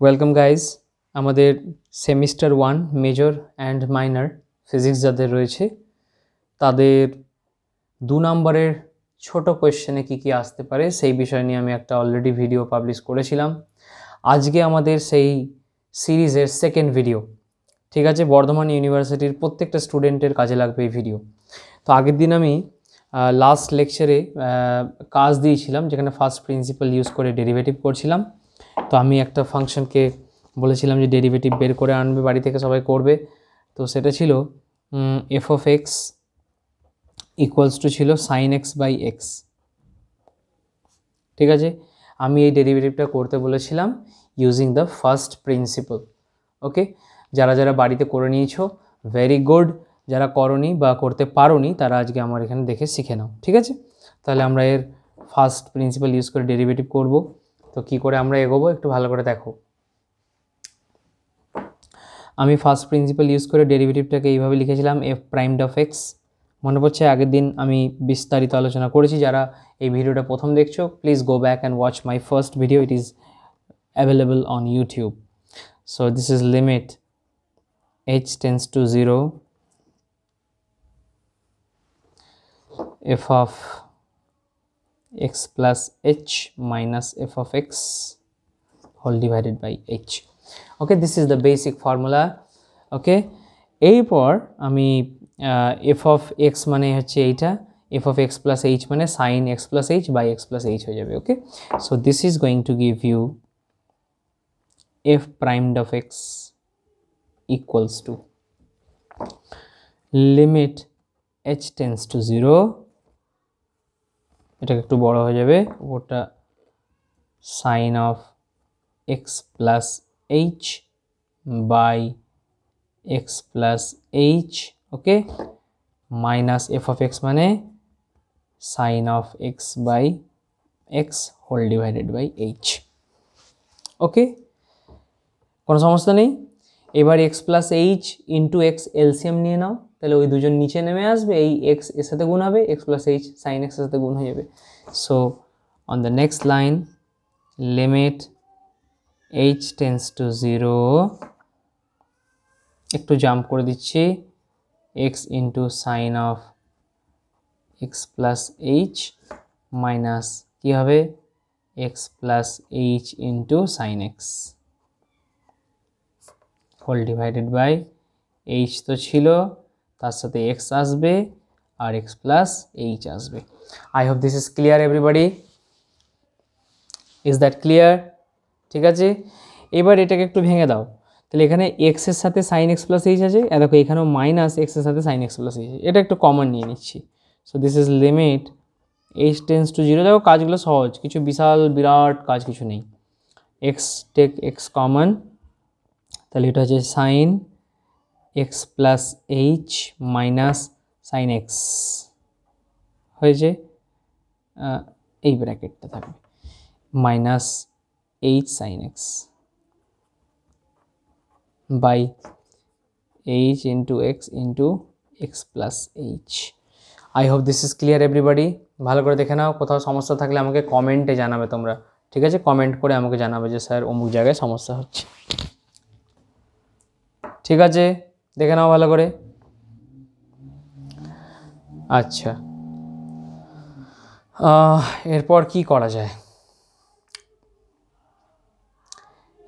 Welcome guys, আমাদের semester 1 major and minor physics যাদের রয়েছে তাদের 2 নম্বরের ছোট কোয়েশ্চেনে কী আসতে পারে সেই বিষয় নিয়ে আমি একটা অলরেডি ভিডিও পাবলিশ করেছিলাম। আজকে আমাদের সেই সিরিজের সেকেন্ড ভিডিও। ঠিক আছে, বর্ধমান ইউনিভার্সিটির প্রত্যেকটা স্টুডেন্টের কাজে লাগবে এই ভিডিও। তো আগের দিন আমি লাস্ট লেকচারে কাজ দিয়েছিলাম যেখানে ফার্স্ট প্রিন্সিপাল ইউজ করে ডেরিভেটিভ করছিলাম। তো আমি একটা ফাংশনকে বলেছিলাম যে ডেরিভেটিভ বের করে আনবে, বাড়ি থেকে সবাই করবে। তো সেটা ছিল F of x equals to ছিল সাইন এক্স বাই এক্স। ঠিক আছে, আমি এই ডেরিভেটিভটা করতে বলেছিলাম ইউজিং দ্য ফার্স্ট প্রিন্সিপাল। ওকে, যারা যারা বাড়িতে করে নিয়েছো ভেরি গুড, যারা করনি বা করতে পারোনি তারা আজকে আমার এখানে দেখে শিখে নাও। ঠিক আছে, তাহলে আমরা এর ফার্স্ট প্রিন্সিপাল ইউজ করে ডেরিভেটিভ করব। তো কী করে আমরা এগোবো একটু ভালো করে দেখো। আমি ফার্স্ট প্রিন্সিপাল ইউজ করে ডেরিভেটিভটাকে এইভাবে লিখেছিলাম এফ প্রাইমড অফ এক্স। মনে পড়ছে আগের দিন আমি বিস্তারিত আলোচনা করেছি। যারা এই ভিডিওটা প্রথম দেখছো please go back and watch my first video, it is available on YouTube. So this is limit h tends to 0 f of x plus h minus f of x whole divided by h. Okay, this is the basic formula. Okay, এরপর আমি f of x মানে হচ্ছে এইটা, f of x plus h মানে sin x plus h by x plus h হয়ে যাবে। ওকে, so this is going to give you f primed of x equals to limit h tends to 0, এটা একটু বড় হয়ে যাবে, ওটা sin of x plus h by x plus h, okay, minus f of x মানে sin of x by x whole divided by h। ওকে, কোনো সমস্যা নেই। এবার x plus H into x LCM নিয়ে নাও, তাহলে ওই দুজন নিচে নেমে আসবে, এই এক্স এর সাথে গুণ হবে, এক্স প্লাস এইচ সাইন এক্সের সাথে গুণ হয়ে যাবে। So on the next line limit H tends to 0, একটু জাম্প করে দিচ্ছি, X into sine of X plus H minus কী হবে X plus H into sine X whole divided by H তো ছিল, তার সাথে এক্স আসবে আর এক্স প্লাস এইচ আসবে। I hope this is clear everybody, is that clear? ঠিক আছে, এবার এটাকে একটু ভেঙে দাও, তাহলে এখানে এক্সের সাথে সাইন এক্স প্লাস এইচ আছে, দেখো এখানেও মাইনাস এক্সের সাথে সাইন এক্স প্লাস এইচ, এটা একটু কমন নিয়ে নিচ্ছি। So this is limit H tends to 0, দেখো কাজগুলো সহজ, কিছু বিশাল বিরাট কাজ কিছু নেই। এক্স টেক এক্স কমন, তাহলে এটা হচ্ছে sine X plus H minus sine X হয়েছে, এই ব্র্যাকেটটা থাকবে minus H sine X by H into X plus H. I hope this is clear everybody. ভালো করে দেখে নাও, কোথাও সমস্যা থাকলে আমাকে কমেন্টে জানাবে তোমরা। ঠিক আছে, কমেন্ট করে আমাকে জানাবে যে স্যার অমুক জায়গায় সমস্যা হচ্ছে। ঠিক আছে, দেখে নাও ভালো করে। আচ্ছা, এরপর কি করা যায়?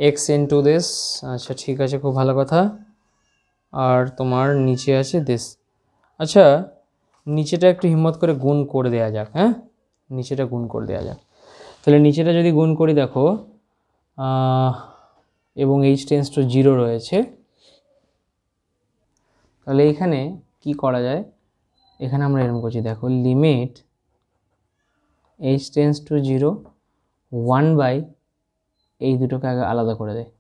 এক্স ইন্টু দিস, আচ্ছা ঠিক আছে, খুব ভালো কথা। আর তোমার নিচে আছে দিস। আচ্ছা, নিচেটা একটু হিম্মত করে গুণ করে দেওয়া যাক। হ্যাঁ, নিচেটা গুণ করে দেওয়া যাক। তাহলে নিচেটা যদি গুণ করি দেখো, এবং এইচ টেন্স টু 0 রয়েছে, তাহলে এখানে কি করা যায়? এখানে আমরা এরকম করছি, দেখো limit H tends to 0 1 by এই দুটোকে আগে আলাদা করে দেয়,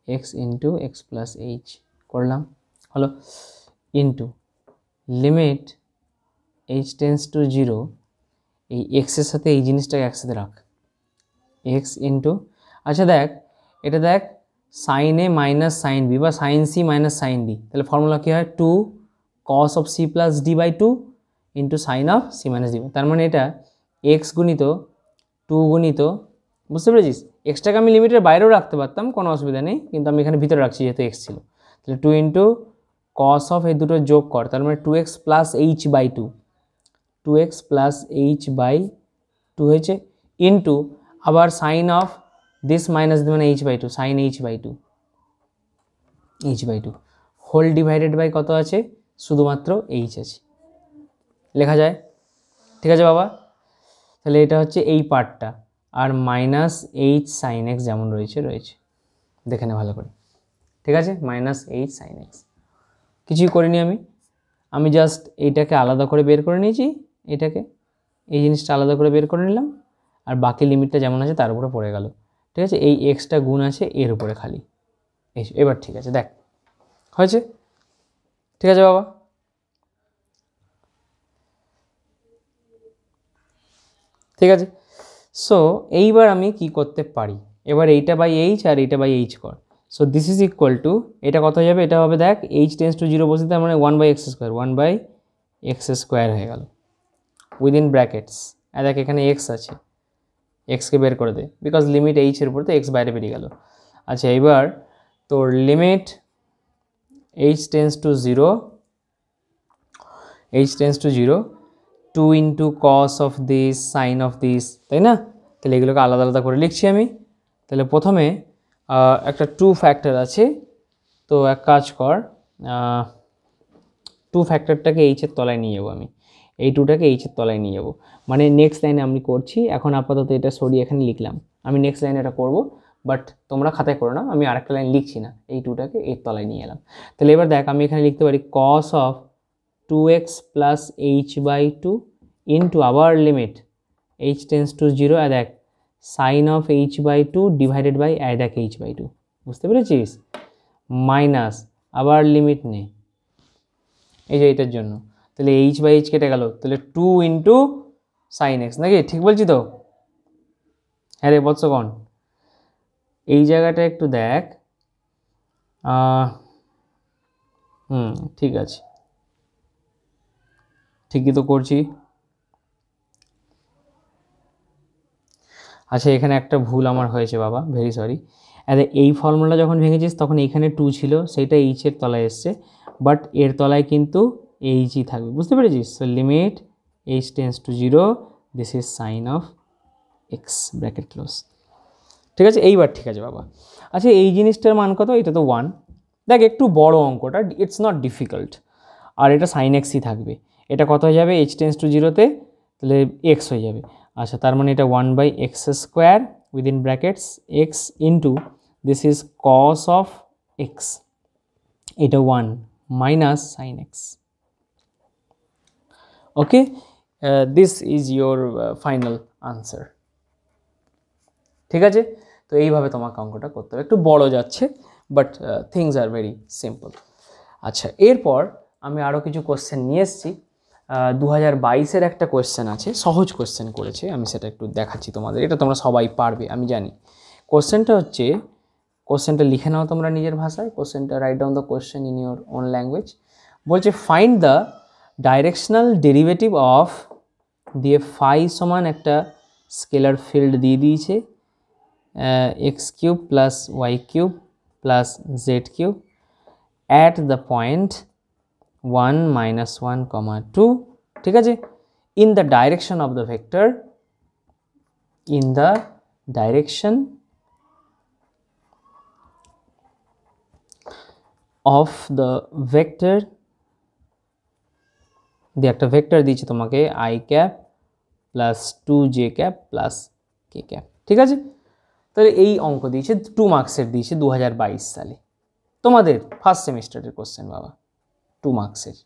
X into X plus H করলাম, হলো, into limit H tends to 0, এই এক্সের সাথে এই জিনিসটাকে একসাথে রাখ, এক্স ইন্টু, আচ্ছা দেখ এটা দেখ sine A minus sine B বা sine C minus sine D, তাহলে ফর্মুলা কী হয় 2 cos of C plus D by 2 into sine of C minus D. তার মানে এটা এক্স গুণিত 2 গুণিত বুঝতে পেরেছিস? এক্সটাকে আমি লিমিটের বাইরেও রাখতে পারতাম, কোনো অসুবিধা নেই, কিন্তু আমি এখানে ভিতরে রাখছি যেহেতু এক্স ছিল। তাহলে 2 ইন্টু কস অফ এই দুটো যোগ কর, তার মানে 2x plus H by two, 2x plus H by two হয়েছে, ইন্টু আবার সাইন অফ দিস মাইনাস মানে H by two, sine H by two, H by two whole divided by কত আছে, শুধুমাত্র এইচ আছে, লেখা যায়। ঠিক আছে বাবা? তাহলে এটা হচ্ছে এই পার্টটা, আর মাইনাস এইচ সাইন এক্স যেমন রয়েছে দেখে নে ভালো করে। ঠিক আছে, মাইনাস এইচ সাইন এক্স কিছুই করিনি আমি জাস্ট এইটাকে আলাদা করে বের করে নিয়েছি, এটাকে এই জিনিসটা আলাদা করে বের করে নিলাম, আর বাকি লিমিটটা যেমন আছে তার উপরে পড়ে গেল। ঠিক আছে, এই এক্সটা গুণ আছে এর উপরে খালি, এবার ঠিক আছে, দেখ হয়েছে। ঠিক আছে বাবা? ঠিক আছে, সো এইবার আমি কি করতে পারি, এবার এইটা বাই এইচ আর এইটা বাই এইচ কর। So this is equal two, এটা কত হয়ে যাবে, এটা হবে দেখ এইচ টেন্স টু জিরো বসে, তার মানে 1/x², 1/x² হয়ে গেল উইদিন ব্র্যাকেটস। দেখ এখানে এক্স আছে, এক্সকে বের করে দে, বিকজ লিমিট এইচের উপর তো এক্স বাইরে বেরিয়ে গেল। আচ্ছা, এবার তোর limit H tends to zero, 2 into cos of this sine of this, তাই না? তাহলে এগুলোকে আলাদা আলাদা করে লিখছি আমি। তাহলে প্রথমে একটা 2 ফ্যাক্টর আছে, তো এক কাজ কর, 2 ফ্যাক্টরটাকে এইচের তলায় নিয়ে যাবো আমি, এই 2টাকে এইচের তলায় নিয়ে যাবো, মানে নেক্সট লাইনে আমি করছি। এখন আপাতত এটা সরিয়ে এখানে লিখলাম, আমি নেক্সট লাইনে এটা করবো, বাট তোমরা খাতায় করো না, আমি আরেকটা লাইন লিখছি না, এই 2টাকে এর তলায় নিয়ে এলাম। তাহলে এবার দেখ আমি এখানে লিখতে পারি cos of 2x plus H by two into আবার limit H tends to zero, দেখ sine of H by two divided by দেখ এইচ বাই টু, বুঝতে পেরেছিস? মাইনাস আবার লিমিট নে এই যে এইটার জন্য, তাহলে এইচ বাই এইচ কেটে গেল, তাহলে 2 ইন্টু সাইন এক্স, নাকি ঠিক বলছি তো? হ্যাঁ রে বৎসগণ, এই জায়গাটা একটু দেখ, ঠিক আছে, ঠিকই তো করছি। আচ্ছা, এখানে একটা ভুল আমার হয়েছে বাবা, ভেরি সরি। এই ফর্মুলা যখন ভেঙেছিস তখন এইখানে 2 ছিল, সেইটা এইচের তলায় এসছে, বাট এর তলায় কিন্তু এইচই থাকবে, বুঝতে পেরেছিস? So limit H tends to zero, this is sine of X, bracket close. ঠিক আছে, এইবার ঠিক আছে বাবা। আচ্ছা, এই জিনিসটার মান কত? এটা তো 1। দেখ একটু বড় অঙ্কটা, ইটস নট ডিফিকাল্ট, আর এটা সাইন এক্সই থাকবে। এটা কত হয়ে যাবে এইচ টেন্স টু জিরোতে, তাহলে এক্স হয়ে যাবে। আচ্ছা, তার মানে এটা 1/x² within brackets x into this is cos of x, এটা 1 minus sine x. Okay, this is your final answer. ঠিক আছে, তো এইভাবে তোমাকে অঙ্কটা করতে হবে, একটু বড় যাচ্ছে, but things are very simple. আচ্ছা, এরপর আমি আরও কিছু কোশ্চেন নিয়ে এসেছি। 2022-এর একটা কোয়েশ্চেন আছে, সহজ কোয়েশ্চেন করেছে, আমি সেটা একটু দেখাচ্ছি তোমাদের, এটা তোমরা সবাই পারবে আমি জানি। কোয়েশ্চেনটা হচ্ছে, কোয়েশ্চেনটা লিখে নাও তোমরা নিজের ভাষায়, কোয়েশ্চেনটা write down the question in your own language. বলছে find the directional derivative of, দিয়ে ফাই সমান একটা স্কেলার ফিল্ড দিয়ে দিয়েছে, x³ plus y³ plus z³ at the point 1, -1, 2, ঠিক আছে, in the direction of the vector, in the direction of the vector, দিয়ে একটা ভেক্টর দিয়েছে তোমাকে i cap plus 2j cap plus k cap. ঠিক আছে, তাহলে এই অঙ্ক দিয়েছে 2 মার্কসের, দিয়েছে 2022 সালে, তোমাদের ফার্স্ট সেমিস্টারের কোশ্চেন বাবা, 2 মার্কসের।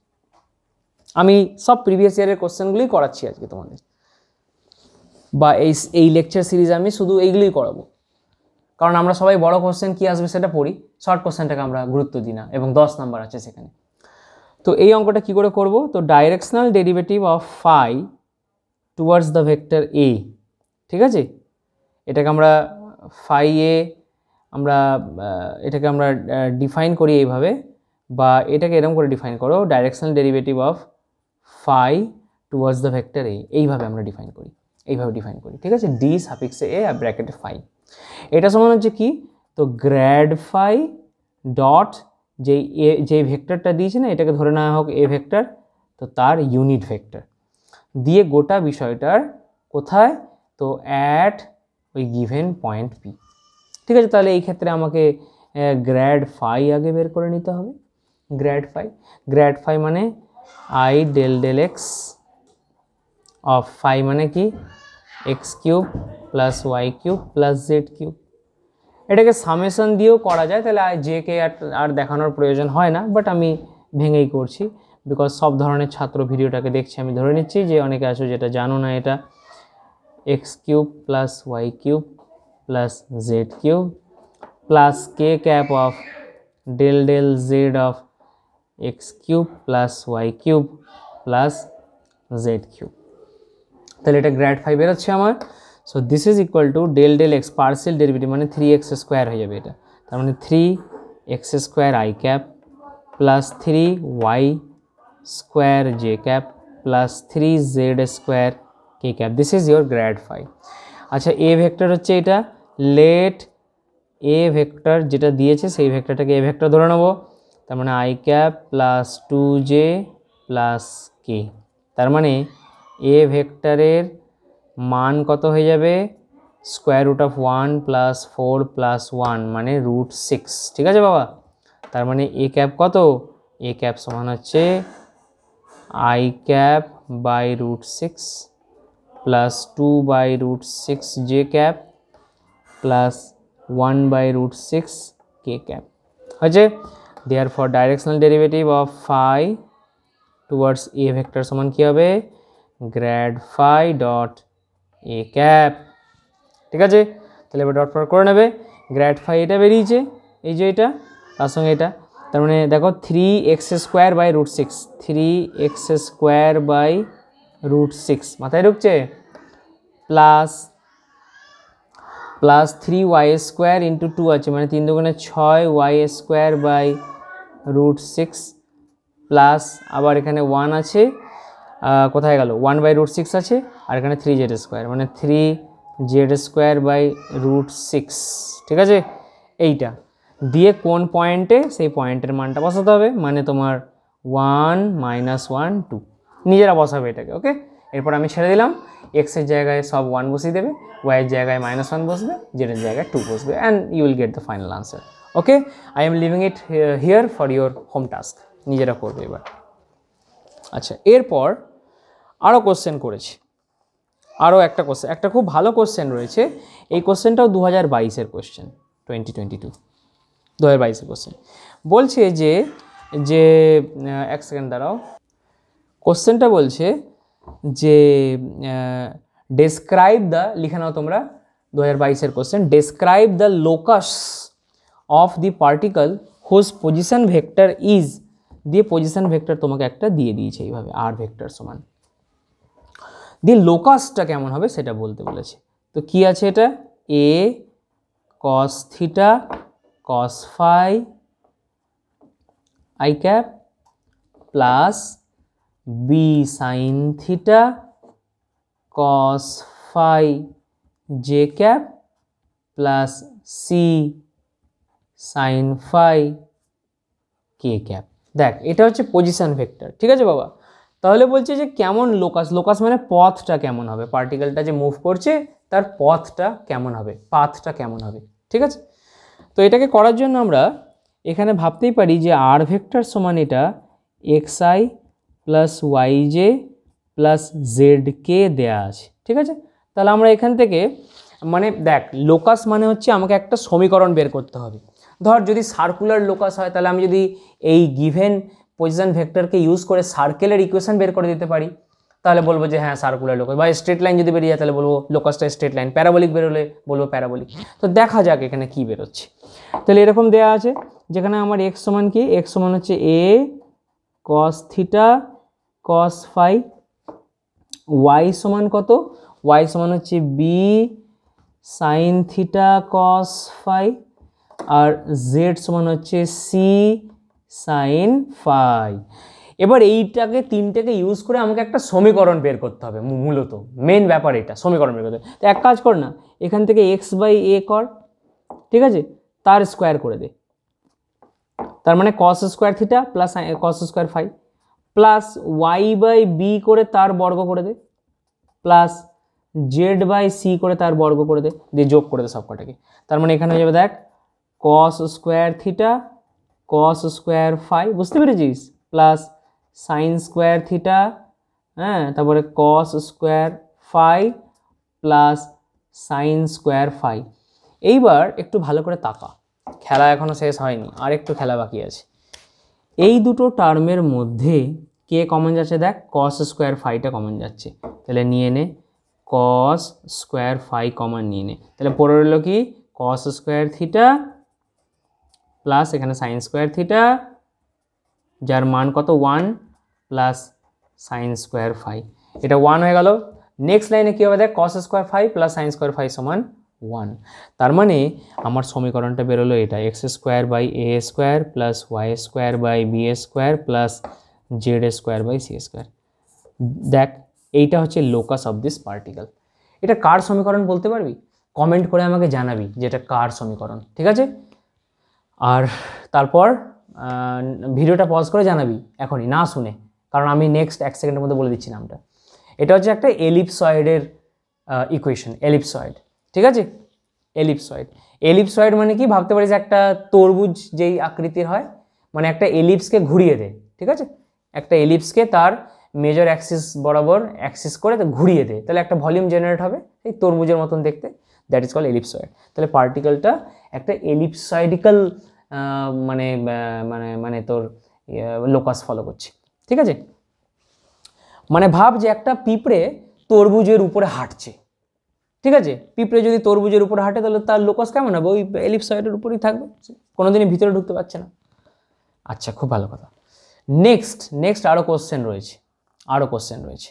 আমি সব প্রিভিয়াস ইয়ারের কোশ্চেনগুলোই করাচ্ছি আজকে তোমাদের, বা এই লেকচার সিরিজ আমি শুধু এইগুলোই করাবো, কারণ আমরা সবাই বড় কোশ্চেন কী আসবে সেটা পড়ি, শর্ট কোশ্চেনটাকে আমরা গুরুত্ব দিই না, এবং 10 নাম্বার আছে সেখানে। তো এই অঙ্কটা কি করে করব? তো directional derivative of phi towards the vector A, ঠিক আছে, এটাকে আমরা ফাই এ, এটাকে আমরা ডিফাইন করি এইভাবে, বা এটাকে এরকম করে ডিফাইন করো, directional derivative of phi towards the vector A, এইভাবে আমরা ডিফাইন করি। এইভাবে ডিফাইন করি, ঠিক আছে, ডি সাফিক্স এ আর ব্র্যাকেটে ফাই। এটা সমান হচ্ছে কি, তো গ্র্যাড ফাই ডট যেই ভেক্টরটা দিয়েছে না, এটাকে ধরে নেওয়া হোক এ ভেক্টর, তো তার ইউনিট ভেক্টর দিয়ে গোটা বিষয়টার কোথায়, তো অ্যাট ওই গিভেন পয়েন্ট পি। ঠিক আছে, তাহলে এই ক্ষেত্রে আমাকে গ্র্যাড ফাই আগে বের করে নিতে হবে। গ্র্যাড ফাই মানে I del del X of phi মানে কি X cube plus Y cube plus Z cube. এটাকে সামেশন দিয়েও করা যায়, তাহলে জে কে আর দেখানোর প্রয়োজন হয় না, বাট আমি ভেঙেই করছি বিকজ সব ধরনের ছাত্র ভিডিওটাকে দেখছি, আমি ধরে নিচ্ছি যে অনেকে আছো যেটা জানো না। এটা X cube plus Y cube plus Z cube plus K cap of del del Z of X cube plus Y cube plus Z cube. তাহলে এটা গ্র্যাড ফাই বেরোচ্ছে আমার। So this is equal to del del X partial derivative মানে 3x square হয়ে যাবে এটা, তার মানে 3x square I cap plus 3y square J cap plus 3z square K cap. This is your grad phi. আচ্ছা, এ vector হচ্ছে এটা, let a vector যেটা দিয়েছে সেই ভেক্টরটাকে এ ভেক্টর ধরে নেবো, তার মানে I cap plus 2j plus K. তার মানে এ ভেক্টরের মান কত হয়ে যাবে, square root of 1 plus 4 plus 1 মানে √6। ঠিক আছে বাবা, তার মানে এ ক্যাপ কত, এ ক্যাপ সমান হচ্ছে I cap by √6 plus 2 by √6 J cap plus 1 by √6 K cap হচ্ছে। Therefore directional derivative of phi towards A vector সমান কী হবে, grad phi dot A cap. ঠিক আছে, তাহলে এবার ডট প্রডাক্ট করে নেবে। গ্র্যাড ফাই এটা বেরিয়েছে, এই যে এটা, তার সঙ্গে এটা, তার মানে দেখো 3x square by √6, 3x square by √6 মাথায় ঢুকছে, প্লাস 3y স্কোয়ার ইন্টু 2 আছে মানে 3 দুগুণে 6y স্কোয়ার বাই √6 প্লাস আবার এখানে 1 আছে, কোথায় গেল 1 বাই √6 আছে, আর এখানে 3z স্কোয়ার মানে 3z স্কোয়ার বাই √6। ঠিক আছে, এইটা দিয়ে কোন পয়েন্টে, সেই পয়েন্টের মানটা বসাতে হবে, মানে তোমার 1 -1 2 নিজেরা বসাবে এটাকে। ওকে, এরপর আমি ছেড়ে দিলাম, এক্সের জায়গায় সব 1 বসিয়ে দেবে, ওয়াইয়ের জায়গায় -1 বসবে, জেডের জায়গায় 2 বসবে, and you will get the final answer. Okay, I am leaving it here for your home task, নিজেরা করবে এবার। আচ্ছা, এরপর আরও কোশ্চেন করেছি, আরও একটা কোশ্চেন, একটা খুব ভালো কোশ্চেন রয়েছে। এই কোশ্চেনটাও 2022-এর কোশ্চেন, 2022-এর কোশ্চেন। বলছে যে এক সেকেন্ড দাঁড়াও, কোশ্চেনটা বলছে যে ডেসক্রাইব দ্য, লিখে নাও তোমরা 2022-এর question, describe the locus of the particle whose position vector is, দিয়ে পজিশন ভেক্টর তোমাকে একটা দিয়ে দিয়েছে এইভাবে আর ভেক্টর সমান, দিয়ে লোকাসটা কেমন হবে সেটা বলতে বলেছে। তো কি আছে এটা, A cos theta cos phi I cap plus B sine theta cos phi J cap plus C sine phi K cap. দেখ, এটা হচ্ছে পজিশন ভেক্টর। ঠিক আছে বাবা, তাহলে বলছে যে কেমন লোকাস, লোকাস মানে পথটা কেমন হবে, পার্টিকেলটা যে মুভ করছে তার পথটা কেমন হবে, পাথটা কেমন হবে। ঠিক আছে, তো এটাকে করার জন্য আমরা এখানে ভাবতেই পারি যে আর ভেক্টর সমান এটা X I plus Y J plus Z K দেওয়া আছে। ঠিক আছে, তাহলে আমরা এখান থেকে মানে দেখ, লোকাস মানে হচ্ছে আমাকে একটা সমীকরণ বের করতে হবে। ধর যদি সার্কুলার লোকাস হয়, তাহলে আমি যদি এই গিভেন পজিশন ভেক্টরকে ইউজ করে সার্কেলের ইকুয়েশন বের করে দিতে পারি, তাহলে বলবো যে হ্যাঁ সার্কুলার লোকাস, বা স্ট্রেট লাইন যদি বেরিয়ে যায় তাহলে বলবো লোকাসটা স্ট্রেট লাইন, প্যারাবোলিক বেরোলে বলবো প্যারাবোলিক। তো দেখা যাক এখানে কি বেরোচ্ছে। তাহলে এরকম দেওয়া আছে, যেখানে আমার এক্স সমান কি, এক্স সমান হচ্ছে A cos theta cos phi, Y সমান কত, ওয়াই সমান হচ্ছে B sine theta cos phi, আর জেড সমান হচ্ছে সি সাইন ফাই। এবার এইটাকে তিনটাকে ইউজ করে আমাকে একটা সমীকরণ বের করতে হবে, মূলত মেন ব্যাপার এটা, সমীকরণ বের করতে হবে। তো এক কাজ কর না, এখান থেকে x/a কর, ঠিক আছে, তার স্কোয়ার করে দে, তার মানে cos square theta plus cos square phi plus y/b করে তার বর্গ করে দে প্লাস z/c করে তার বর্গ করে দে, দিয়ে যোগ করে দে সব কটাকে। তার মানে এখানে হয়ে যাবে দেখ cos square theta cos square phi, বুঝতে পেরেছিস, প্লাস সাইন স্কোয়ার থিটা, হ্যাঁ, তারপরে cos square phi plus sine square phi. এইবার একটু ভালো করে তাকা, খেলা এখনো শেষ হয়নি, আর একটু খেলা বাকি আছে। এই দুটো টার্মের মধ্যে কে কমন যাচ্ছে দেখ, cos স্কোয়ার ফাইটা কমন যাচ্ছে, তাহলে নিয়ে নে cos স্কোয়ার ফাই কমন নিয়ে নে, তাহলে পড়ে রইল কি cos স্কোয়ার থিটা প্লাস এখানে সাইন স্কোয়ার থিটা, যার মান কত 1 প্লাস সাইন স্কোয়ার ফাই, এটা 1 হয়ে গেল। নেক্সট লাইনে কী হবে দেখ, cos square phi plus sine square phi সমান 1। তার মানে আমার সমীকরণটা বেরোলো এটা, X square by A square plus Y square by B square plus Z square by C square. দেখ এইটা হচ্ছে লোকাস অফ দিস পার্টিকেল। এটা কার সমীকরণ বলতে পারবি? কমেন্ট করে আমাকে জানাবি যে এটা কার সমীকরণ, ঠিক আছে? আর তারপর ভিডিওটা পজ করে জানাবি এখনই, না শুনে, কারণ আমি নেক্সট 1 সেকেন্ডের মধ্যে বলে দিচ্ছি নামটা। এটা হচ্ছে একটা এলিপসয়েডের ইকুয়েশন, এলিপসয়েড, ঠিক আছে? এলিপসয়েড, এলিপসয়েড মানে কি ভাবতে পারিস, একটা তরমুজ যেই আকৃতির হয়, মানে একটা এলিপসকে ঘুরিয়ে দে, ঠিক আছে, একটা এলিপসকে তার মেজর অ্যাক্সিস বরাবর অ্যাক্সিস করে ঘুরিয়ে দে, তাহলে একটা ভলিউম জেনারেট হবে এই তরমুজের মতন দেখতে, দ্যাট ইজ কল্ড এলিপসয়েড। তাহলে পার্টিকেলটা একটা এলিপসয়েডিক্যাল মানে মানে মানে তোর লোকাস ফলো করছে, ঠিক আছে? মানে ভাব যে একটা পিঁপড়ে তরমুজের উপরে হাঁটছে, ঠিক আছে? পিঁপড়ে যদি তরমুজের উপরে হাঁটে তাহলে তার লোকাস কেমন হবে? ওই এলিপসয়েডের উপরেই থাকবে, কোনোদিনই ভিতরে ঢুকতে পারছে না। আচ্ছা, খুব ভালো কথা। নেক্সট আরও কোশ্চেন রয়েছে,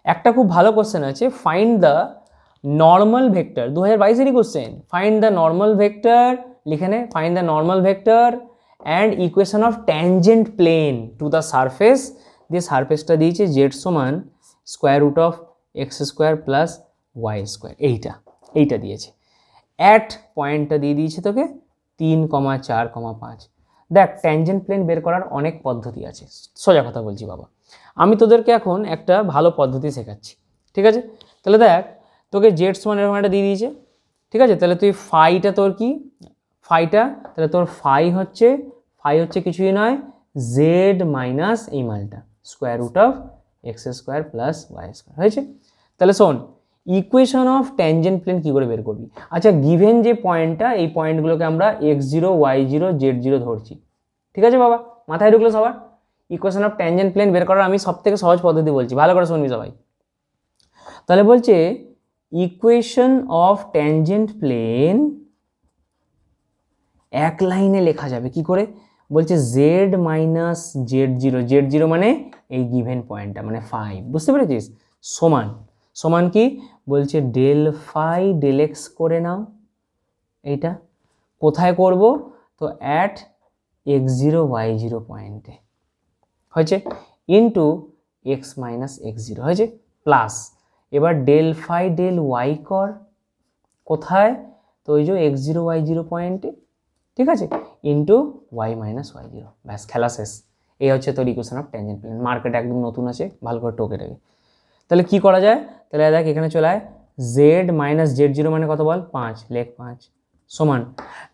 একটা খুব ভালো কোশ্চেন আছে, ফাইন্ড দ্য নর্মাল ভেক্টর, 2022-এরই question. Find the normal vector, লিখে নে, find the normal vector and equation of tangent plane to the surface, দিয়ে সারফেসটা দিয়েছে জেড সমান square root of x square plus Y square, এইটা দিয়েছে। অ্যাট পয়েন্টটা দিয়ে দিয়েছে তোকে 3,4,5। দেখ ট্যানজেন্ট প্লেন বের করার অনেক পদ্ধতি আছে, সোজা কথা বলছি বাবা, আমি তোদেরকে এখন একটা ভালো পদ্ধতি শেখাচ্ছি, ঠিক আছে? তাহলে দেখ তোকে জেড সমান এরকম একটা দিয়ে দিয়েছে, ঠিক আছে? তাহলে তুই ফাইটা তোর কি, ফাইটা তাহলে তোর ফাই হচ্ছে কিছুই নয়, জেড মাইনাস এই মানটা square root of x square plus Y square, হয়েছে? তাহলে শোন, ইকুয়েশন অফ ট্যানজেন্ট প্লেন কী করে বের করবি? আচ্ছা, গিভেন যে পয়েন্টটা, এই পয়েন্টগুলোকে আমরা x0 y0 z0 ধরছি, ঠিক আছে বাবা? মাথায় ঢুকলো সবার? ইকুয়েশন অফ ট্যানজেন্ট প্লেন বের করার আমি সবথেকে সহজ পদ্ধতি বলছি, ভালো করে শুনবি সবাই। তাহলে বলছে ইকুয়েশন অফ ট্যানজেন্ট প্লেন এক লাইনে লেখা যাবে কি করে? বলছে জেড মাইনাস z0 মানে এই গিভেন পয়েন্টটা, মানে 5, বুঝতে পেরেছিস? সমান কি বলছে, ডেল ফাই ডেল এক্স করে নাও, এইটা কোথায় করব? তো অ্যাট x0 y0 পয়েন্টে, হয়েছে, ইন্টু এক্স মাইনাস x0, হয়েছে, প্লাস এবার ডেল ফাই ডেল ওয়াই কর, কোথায়? তো ওই যে x0 y0 পয়েন্টে, ঠিক আছে, ইন্টু ওয়াই মাইনাস y0, ব্যাস খেলা শেষ। এই হচ্ছে তোর equation of tangent plane. Market একদম নতুন আছে, ভালো করে টোকে দেবে। তাহলে কি করা যায়? তাহলে দেখ এখানে চলে আয়, জেড মাইনাস z0 মানে কত বল? 5, লেখ 5 সমান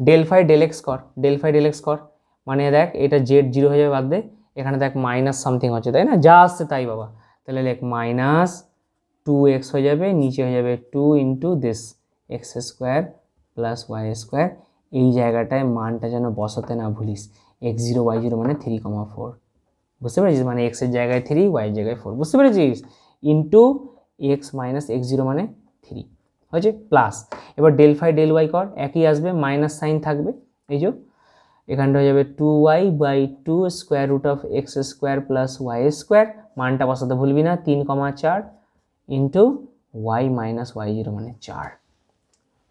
ডেল ফাই ডেল এক্স কর, মানে দেখ এটা z0 হয়ে যাবে বাদ দে, এখানে দেখ মাইনাস সামথিং হচ্ছে, তাই না? যা আসছে তাই বাবা, তাহলে লেখ মাইনাস 2x হয়ে যাবে, নিচে হয়ে যাবে 2 into this x square plus Y square. এই জায়গাটায় মানটা যেন বসাতে না ভুলিস, x0 y0 মানে 3,4, বুঝতে পেরেছিস? মানে x এর জায়গায় 3, y এর জায়গায় 4, বুঝতে পেরেছিস? ইন্টু এক্স মাইনাস x0 মানে 3, হয়েছে, প্লাস এবার ডেল ফাই ডেল ওয়াই কর, একই আসবে, মাইনাস সাইন থাকবে, এই যে এখানটা হয়ে যাবে 2y/2 square root of x square plus Y square, মানটা বসাতে ভুলবি না, 3,4 ইন্টু ওয়াই মাইনাস y0 মানে 4।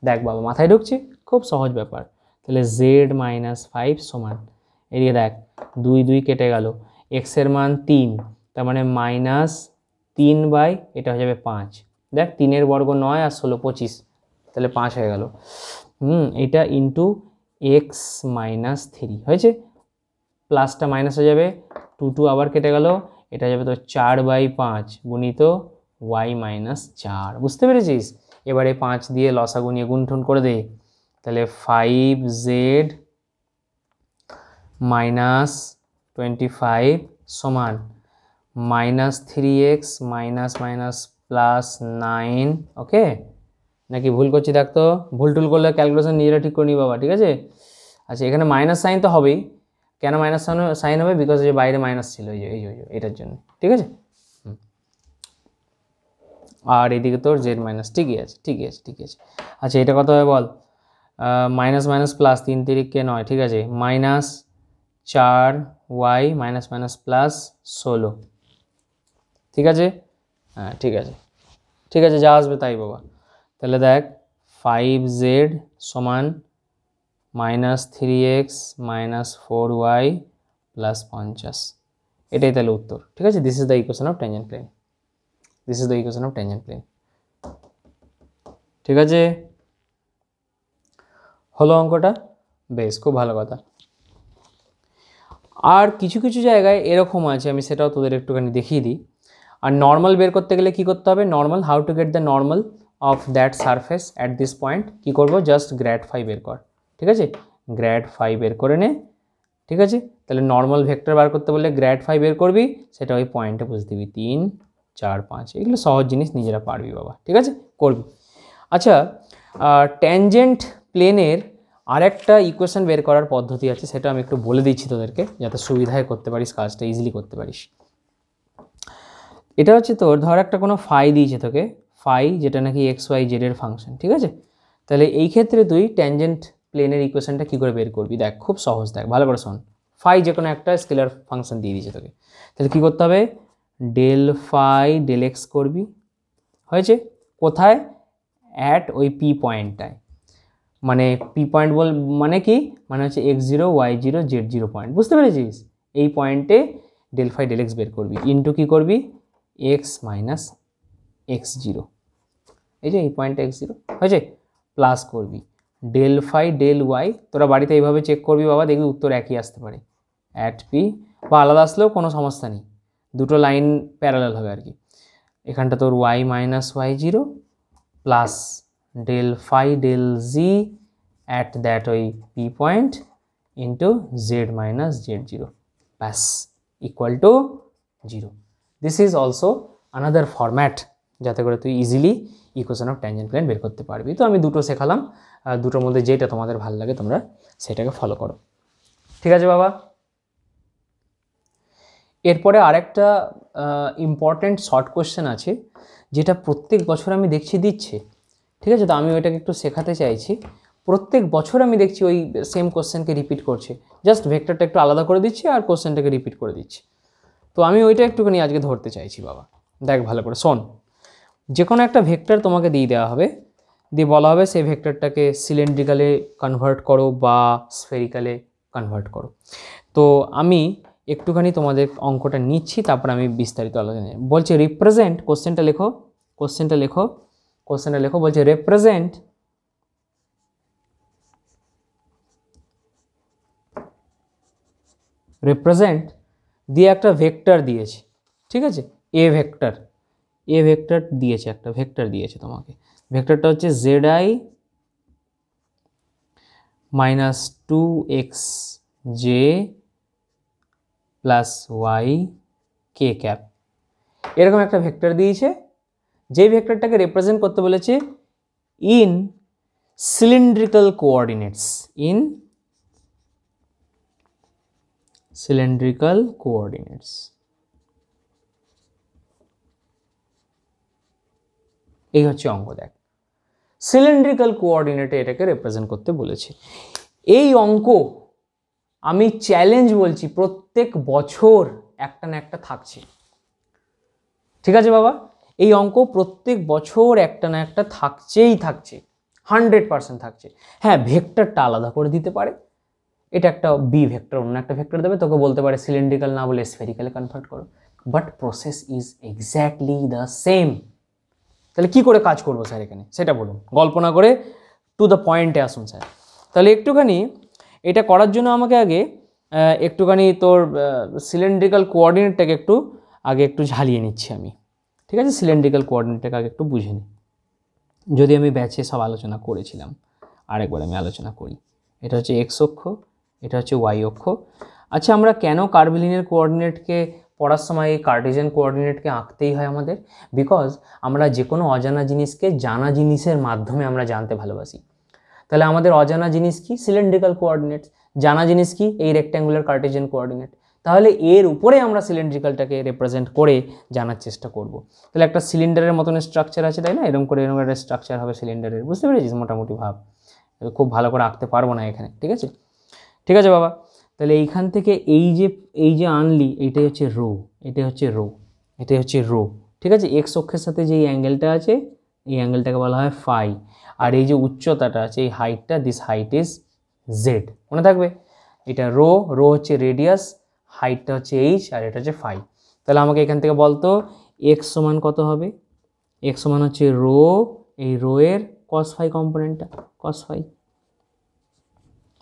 দেখ বাবা, মাথায় ঢুকছে? খুব সহজ ব্যাপার। তাহলে জেড মাইনাস 5 সমান, এদিকে দেখ 2 কেটে গেল, এক্স এর মান 3, তার মানে -3 বাই এটা হয়ে যাবে 5। দেখ 3 বর্গ 9 আর 16 25, তাহলে 5 হয়ে গেল। এটা ইন্টু এক্স মাইনাস 3 হয়েছে, প্লাসটা মাইনাস হয়ে যাবে, 2 আবার কেটে গেল, এটা যাবে তো 4/5 গুণিত ওয়াই মাইনাস 4। বুঝতে পেরেছিস? এবারে 5 দিয়ে লসাগু নিয়ে গুণঠন করে দে, তাহলে 5z মাইনাস 25 সমান -3x মাইনাস মাইনাস প্লাস 9। ওকে, নাকি ভুল করছি দেখ তো, ভুল টুল করলে ক্যালকুলেশন নিজেরা ঠিক করে নি বাবা, ঠিক আছে? আচ্ছা, এখানে মাইনাস সাইন তো হবেই, কেন মাইনাস সাইন হবে? বিকজ যে বাইরে মাইনাস ছিল, এই এটার জন্য, ঠিক আছে? আর এদিকে তোর জেড মাইনাস, ঠিকই আছে। আচ্ছা, এটা কত হবে বল? মাইনাস মাইনাস প্লাস 3 3 9, ঠিক আছে, -4y মাইনাস মাইনাস প্লাস 16, ঠিক আছে? হ্যাঁ, ঠিক আছে, যা আসবে তাই বাবা। তাহলে দেখ 5z সমান -3x মাইনাস 4y প্লাস 50, এটাই তাহলে উত্তর, ঠিক আছে? This is the equation of tangent plane, ঠিক আছে? হলো অঙ্কটা? বেশ, খুব ভালো কথা। আর কিছু কিছু জায়গায় এরকম আছে, আমি সেটাও তোদের একটুখানি দেখিয়ে দিই। আর নর্মাল বের করতে গেলে কি করতে হবে? Normal, how to get the normal of that surface at this point, কি করব? জাস্ট গ্র্যাড ফাই বের কর, ঠিক আছে? গ্র্যাড ফাই বের করে নে, ঠিক আছে? তাহলে নর্মাল ভেক্টর বার করতে বললে গ্র্যাড ফাই বের করবি, সেটা ওই পয়েন্টে বুঝে দিবি, 3 4 5, এগুলো সহজ জিনিস, নিজেরা পারবি বাবা, ঠিক আছে? করবি। আচ্ছা, ট্যানজেন্ট প্লেনের আরেকটা ইকুয়েশন বের করার পদ্ধতি আছে, সেটা আমি একটু বলে দিচ্ছি তোদেরকে, যাতে সুবিধায় করতে পারিস, কাজটা ইজিলি করতে পারিস। এটা হচ্ছে তোর, ধর একটা কোনো ফাই দিয়েছে তোকে, ফাই যেটা নাকি এক্স ওয়াই জেড এর ফাংশন, ঠিক আছে? তাহলে এই ক্ষেত্রে তুই ট্যানজেন্ট প্লেনের ইকুয়েশনটা কী করে বের করবি? দেখ, খুব সহজ, দেখ ভালো করে শোন। ফাই যে কোনো একটা স্কেলার ফাংশন দিয়ে দিয়েছে তোকে, তাহলে কী করতে হবে? ডেল ফাই ডেল এক্স করবি, হয়েছে? কোথায়? অ্যাট ওই পি পয়েন্টটায়, মানে পি পয়েন্ট মানে কি? মানে হচ্ছে x0 y0 z0 পয়েন্ট, বুঝতে পেরেছিস? এই পয়েন্টে ডেল ফাই ডেল এক্স বের করবি, ইন্টু কী করবি? এক্স মাইনাস x0, এই যে এই পয়েন্টটা x0, হয়েছে? প্লাস করবি ডেল ফাই ডেল ওয়াই, তোরা বাড়িতে এইভাবে চেক করবি বাবা, দেখবি উত্তর একই আসতে পারে, অ্যাট পি, বা আলাদা আসলেও কোনো সমস্যা নেই, দুটো লাইন প্যারালাল হবে আর কি। এখানটা তোর Y minus y0 plus del phi del G at that ওই P point into Z minus z0, ব্যাস, equal to 0। This is also another format, যাতে করে তুই easily equation of tangent plane বের করতে পারবি। তো আমি দুটো শেখালাম, দুটোর মধ্যে যেটা তোমাদের ভালো লাগে তোমরা সেটাকে ফলো করো, ঠিক আছে বাবা? এরপরে আরেকটা ইম্পর্ট্যান্ট শর্ট কোয়েশ্চেন আছে, যেটা প্রত্যেক বছর আমি দেখছি দিচ্ছে, ঠিক আছে? তো আমি ওইটাকে একটু শেখাতে চাইছি। প্রত্যেক বছর আমি দেখছি ওই সেম কোশ্চেনকে রিপিট করছে, জাস্ট ভেক্টরটা একটু আলাদা করে দিচ্ছে আর কোশ্চেনটাকে রিপিট করে দিচ্ছে। তো আমি ওইটা একটুখানি আজকে ধরতে চাইছি বাবা। দেখ ভালো করে শোন, যে কোনো একটা ভেক্টর তোমাকে দিয়ে দেওয়া হবে, দিয়ে বলা হবে সেই ভেক্টরটাকে সিলিন্ড্রিক্যালে কনভার্ট করো বা স্ফেরিক্যালে কনভার্ট করো। তো আমি একটুখানি তোমাদের অঙ্কটা নিচ্ছি, তারপর আমি বিস্তারিত আলোচনা বলছি। রিপ্রেজেন্ট, কোশ্চেনটা লেখো, বলছে রিপ্রেজেন্ট দিয়ে একটা ভেক্টর দিয়েছে, ঠিক আছে? এ ভেক্টর দিয়েছে, একটা ভেক্টর দিয়েছে তোমাকে, ভেক্টরটা হচ্ছে zi minus 2xj plus Y K cap, এরকম একটা ভেক্টর দিয়েছে, যেই ভেক্টরটাকে রিপ্রেজেন্ট করতে বলেছে ইন সিলিন্ড্রিক্যাল কোঅর্ডিনেটস, এই হচ্ছে অঙ্ক। দেখ, সিলিন্ড্রিক্যাল কোঅর্ডিনেটে এটাকে রিপ্রেজেন্ট করতে বলেছে। এই অঙ্ক আমি চ্যালেঞ্জ বলছি, প্রত্যেক বছর একটা না একটা থাকছে, ঠিক আছে বাবা? এই অঙ্ক প্রত্যেক বছর একটা না একটা থাকছে, 100% থাকছে। হ্যাঁ, ভেক্টরটা আলাদা করে দিতে পারে, এটা একটা বি ভেক্টর, অন্য একটা ভেক্টর দেবে, তোকে বলতে পারে সিলিন্ড্রিক্যাল না বলে স্ফেরিক্যালে কনভার্ট করো, but process is exactly the same. তাহলে কি করে কাজ করবো স্যার এখানে সেটা বলুন, গল্প না করে টু দ্য পয়েন্টে আসুন স্যার। তাহলে একটুখানি এটা করার জন্য আমাকে আগে একটুখানি তোর সিলিন্ড্রিক্যাল কোঅর্ডিনেটটাকে একটু ঝালিয়ে নিচ্ছি আমি, ঠিক আছে? সিলিন্ড্রিক্যাল কোঅর্ডিনেটটাকে আগে একটু বুঝে নিই, যদি আমি ব্যাচে সব আলোচনা করেছিলাম, আরেকবার আমি আলোচনা করি। এটা হচ্ছে এক্স অক্ষ, এটা হচ্ছে ওয়াই অক্ষ। আচ্ছা, আমরা কেন কার্ভিলিনিয়ার কোঅর্ডিনেটকে পড়ার সময় এই কার্টেসিয়ান কোঅর্ডিনেটকে আঁকতেই হয় আমাদের? বিকজ আমরা যে কোনো অজানা জিনিসকে জানা জিনিসের মাধ্যমে আমরা জানতে ভালোবাসি। তাহলে আমাদের অজানা জিনিস কি? Cylindrical coordinates. জানা জিনিস কি? এই রেক্ট্যাঙ্গুলার কার্টেসিয়ান কোঅর্ডিনেট। তাহলে এর উপরে আমরা সিলিন্ড্রিক্যালটাকে রিপ্রেজেন্ট করে জানার চেষ্টা করব। তাহলে একটা সিলিন্ডারের মতন স্ট্রাকচার আছে, তাই না? এরকম একটা স্ট্রাকচার হবে সিলিন্ডারের, বুঝতে পেরেছিস মোটামুটি ভাব। খুব ভালো করে আঁকতে পারবো না এখানে, ঠিক আছে? ঠিক আছে বাবা। তাহলে এইখান থেকে এই যে আনলি, এইটাই হচ্ছে রো, এটাই হচ্ছে রো, এটাই হচ্ছে রো, ঠিক আছে? এক্স অক্ষের সাথে যে অ্যাঙ্গেলটা আছে, এই অ্যাঙ্গেলটাকে বলা হয় ফাই। আর এই যে উচ্চতাটা আছে, এই হাইটটা, দিস হাইট ইজ জেড, মনে থাকবে? এটা রো, রো হচ্ছে রেডিয়াস, হাইটটা হচ্ছে এইচ, আর এটা হচ্ছে ফাই। তাহলে আমাকে এখান থেকে বলতো এক্স সমান কত হবে? এক্স সমান হচ্ছে রো, এই রো এর কস ফাই কম্পোনেন্টটা, কস ফাই,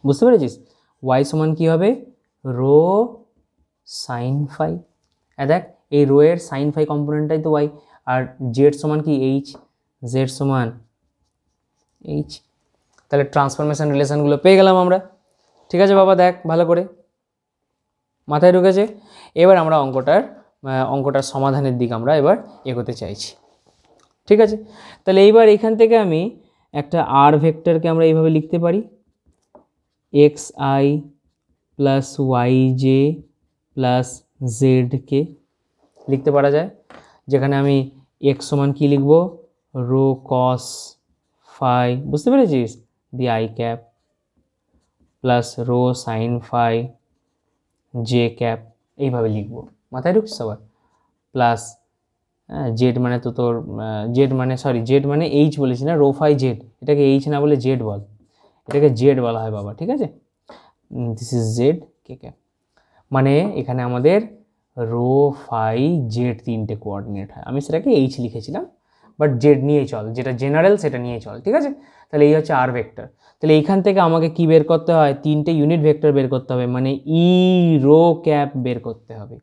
বুঝতে পেরেছিস? ওয়াই সমান কি হবে? Rho sine phi. দেখ, এই রো এর সাইন ফাই কম্পোনেন্টটাই তো ওয়াই। আর জেড সমান কি? এইচ, জেড সমান এইচ। তাহলে ট্রান্সফরমেশন রিলেশনগুলো পেয়ে গেলাম আমরা, ঠিক আছে বাবা? দেখ ভালো করে, মাথায় ঢুকেছে? এবার আমরা অঙ্কটার সমাধানের দিকে আমরা এবার এগোতে চাইছি, ঠিক আছে? তাহলে এইবার এখান থেকে আমি একটা আর ভেক্টরকে আমরা এইভাবে লিখতে পারি, X I plus Y J plus Z K লিখতে পারা যায়, যেখানে আমি এক্স সমান কী লিখব? রো কস ফাই, বুঝতে পেরেছিস? The I cap plus rho sine phi J cap, এইভাবে লিখবো, মাথায় ঢুকছে সবার? প্লাস জেড মানে তো তোর জেড মানে এইচ বলেছি না, রো ফাই জেড, এটাকে এইচ না বলে জেড বল, এটাকে জেড বলা হয় বাবা, ঠিক আছে? This is Z K cap. মানে এখানে আমাদের রো ফাই জেড তিনটে কোঅর্ডিনেট হয়, আমি সেটাকে এইচ লিখেছিলাম, বাট জেড নিয়েই চল, যেটা জেনারেল সেটা নিয়ে চল, ঠিক আছে? তাহলে এই হচ্ছে আর ভেক্টর। তাহলে এইখান থেকে আমাকে কি বের করতে হয়? তিনটে ইউনিট ভেক্টর বের করতে হবে, মানে ই রো ক্যাপ বের করতে হবে।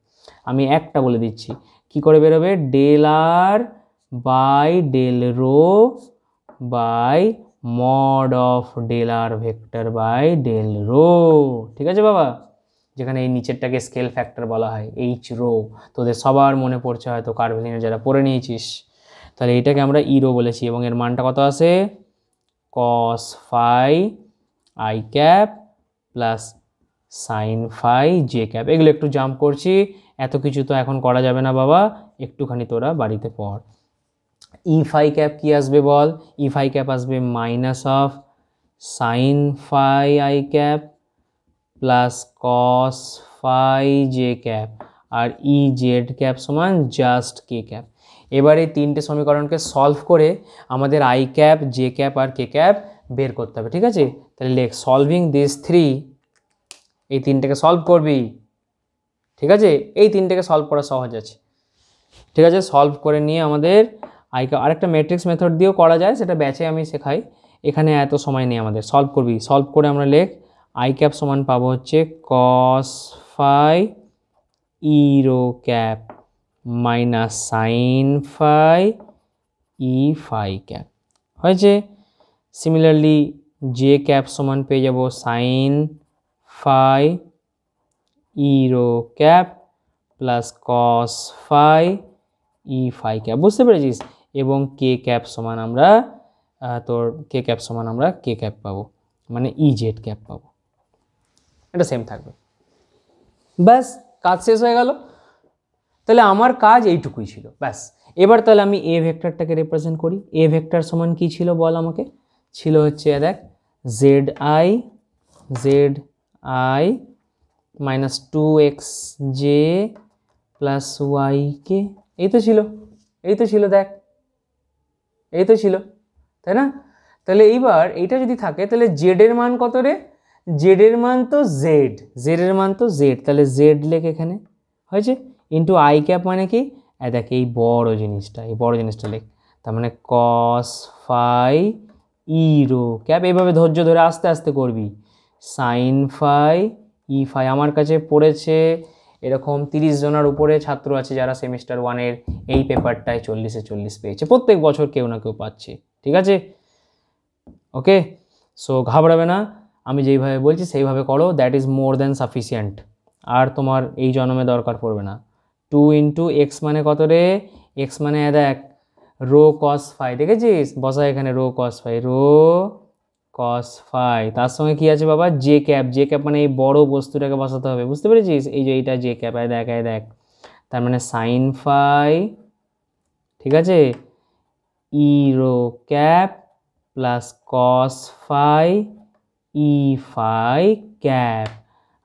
আমি একটা বলে দিচ্ছি, কি করে বেরোবে? Del r by del rho by mod of del r vector by del rho, ঠিক আছে বাবা? যেখানে এই নিচেরটাকে স্কেল ফ্যাক্টর বলা হয়, এইচ রো। তোদের সবার মনে পড়ছে হয়তো, কার্ভিলিনিয়ার যারা পড়ে নিয়েছিস। তাহলে এটাকে আমরা ই রো বলেছি, এবং এর মানটা কত আসে? Cos phi I cap plus sine phi J cap. এগুলো একটু জাম্প করছি, এত কিছু তো এখন করা যাবে না বাবা, একটুখানি তোরা বাড়িতে পড়। ই ফাই ক্যাপ কি আসবে বল? ই ফাই ক্যাপ আসবে minus of sine phi I cap plus cos phi J cap, আর ই জেড ক্যাপ সমান জাস্ট কে ক্যাপ। এবারে তিনটে সমীকরণকে সলভ করে আমাদের আই ক্যাপ, জে ক্যাপ আর কে ক্যাপ বের করতে হবে, ঠিক আছে? তাহলে লেখ সলভিং দিস থ্রি, এই তিনটেকে সলভ করবি, ঠিক আছে? এই তিনটেকে সলভ করা সহজ আছে, ঠিক আছে? সলভ করে নিয়ে আমাদের আই ক্যাপ, আরেকটা ম্যাট্রিক্স মেথড দিয়েও করা যায়, সেটা ব্যাচে আমি শেখাই, এখানে এত সময় নেই আমাদের। সলভ করবি, সলভ করে আমরা লেখ আই ক্যাপ সমান পাবো হচ্ছে cos phi E rho cap minus sine phi E phi cap, হয়েছে? সিমিলারলি জে ক্যাপ সমান পেয়ে যাব sine phi E rho cap plus cos phi E phi cap, বুঝতে পেরেছিস? এবং কে ক্যাপ সমান আমরা কে ক্যাপ সমান আমরা কে ক্যাপ পাবো, মানে ই জেড ক্যাপ পাবো, এটা সেম থাকবে। ব্যাস, কাজ শেষ হয়ে গেল। তাহলে আমার কাজ এইটুকুই ছিল, ব্যাস। এবার তাহলে আমি এ ভেক্টরটাকে রিপ্রেজেন্ট করি। এ ভেক্টর সমান কি ছিল বল আমাকে? ছিল হচ্ছে দেখ, Z I minus 2x J plus Y K, এই তো ছিল দেখ, এই তো ছিল, তাই না? তাহলে এইবার এইটা যদি থাকে, তাহলে জেড এর মান কত রে? জেড এর মান তো জেড, জেড এর মান তো জেড, তাহলে জেড লেখ এখানে হয়েছে, ইন্টু আই ক্যাপ মানে কি, দেখ এই বড় জিনিসটা, এই বড় জিনিসটা লেখ, তার মানে কস ফাই ই রো ক্যাপ, এইভাবে ধৈর্য ধরে আস্তে আস্তে করবি, সাইন ফাই ই ফাই। আমার কাছে পড়েছে এরকম 30 জনের উপরে ছাত্র আছে যারা সেমিস্টার 1-এর এই পেপারটায় 40-এ 40 পেয়েছে, প্রত্যেক বছর কেউ না কেউ পাচ্ছে, ঠিক আছে? ওকে, সো ঘাবড়াবে না, আমি যেইভাবে বলছি সেইভাবে করো, that is more than sufficient. আর তোমার এই জন্মে দরকার পড়বে না। 2 ইন্টু এক্স মানে কত রে, এক্স মানে দেখ রো কস ফাই, দেখেছিস, বসা এখানে rho cos phi, rho cos phi, তার সঙ্গে কি আছে বাবা, জে ক্যাপ, জে ক্যাপ মানে এই বড় বস্তুটাকে বসাতে হবে, বুঝতে পেরেছিস, এই যে এইটা জে ক্যাপ, দেখ দেখ, তার মানে সাইন ফাই, ঠিক আছে, E rho cap plus cos phi E phi cap.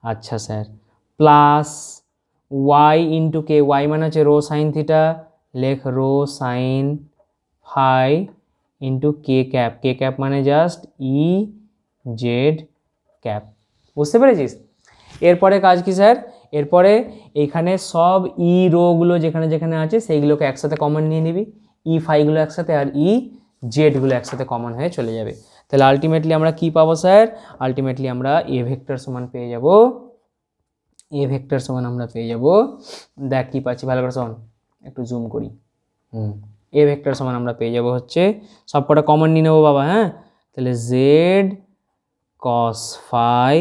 আচ্ছা sir, plus Y into K, Y মানে হচ্ছে রো সাইন থিটা, লেখ rho sine phi into K cap, K cap মানে জাস্ট ই জেড ক্যাপ, বুঝতে পেরেছিস? এরপরে কাজ কি স্যার, এরপরে এইখানে সব ই রোগুলো যেখানে যেখানে আছে সেইগুলোকে একসাথে কমন নিয়ে নিবি, ই ফাইগুলো একসাথে আর ই জেডগুলো একসাথে কমন হয়ে চলে যাবে। তাহলে আলটিমেটলি আমরা কি পাবো স্যার, আলটিমেটলি আমরা এ ভেক্টর সমান পেয়ে যাব, এ ভেক্টর সমান আমরা পেয়ে যাব, দেখ কি পাচ্ছি ভালো করে শোন, একটু জুম করি, এ ভেক্টর সমান আমরা পেয়ে যাব হচ্ছে, সব কটা কমন নিয়ে নেবো বাবা, হ্যাঁ, তাহলে Z cos phi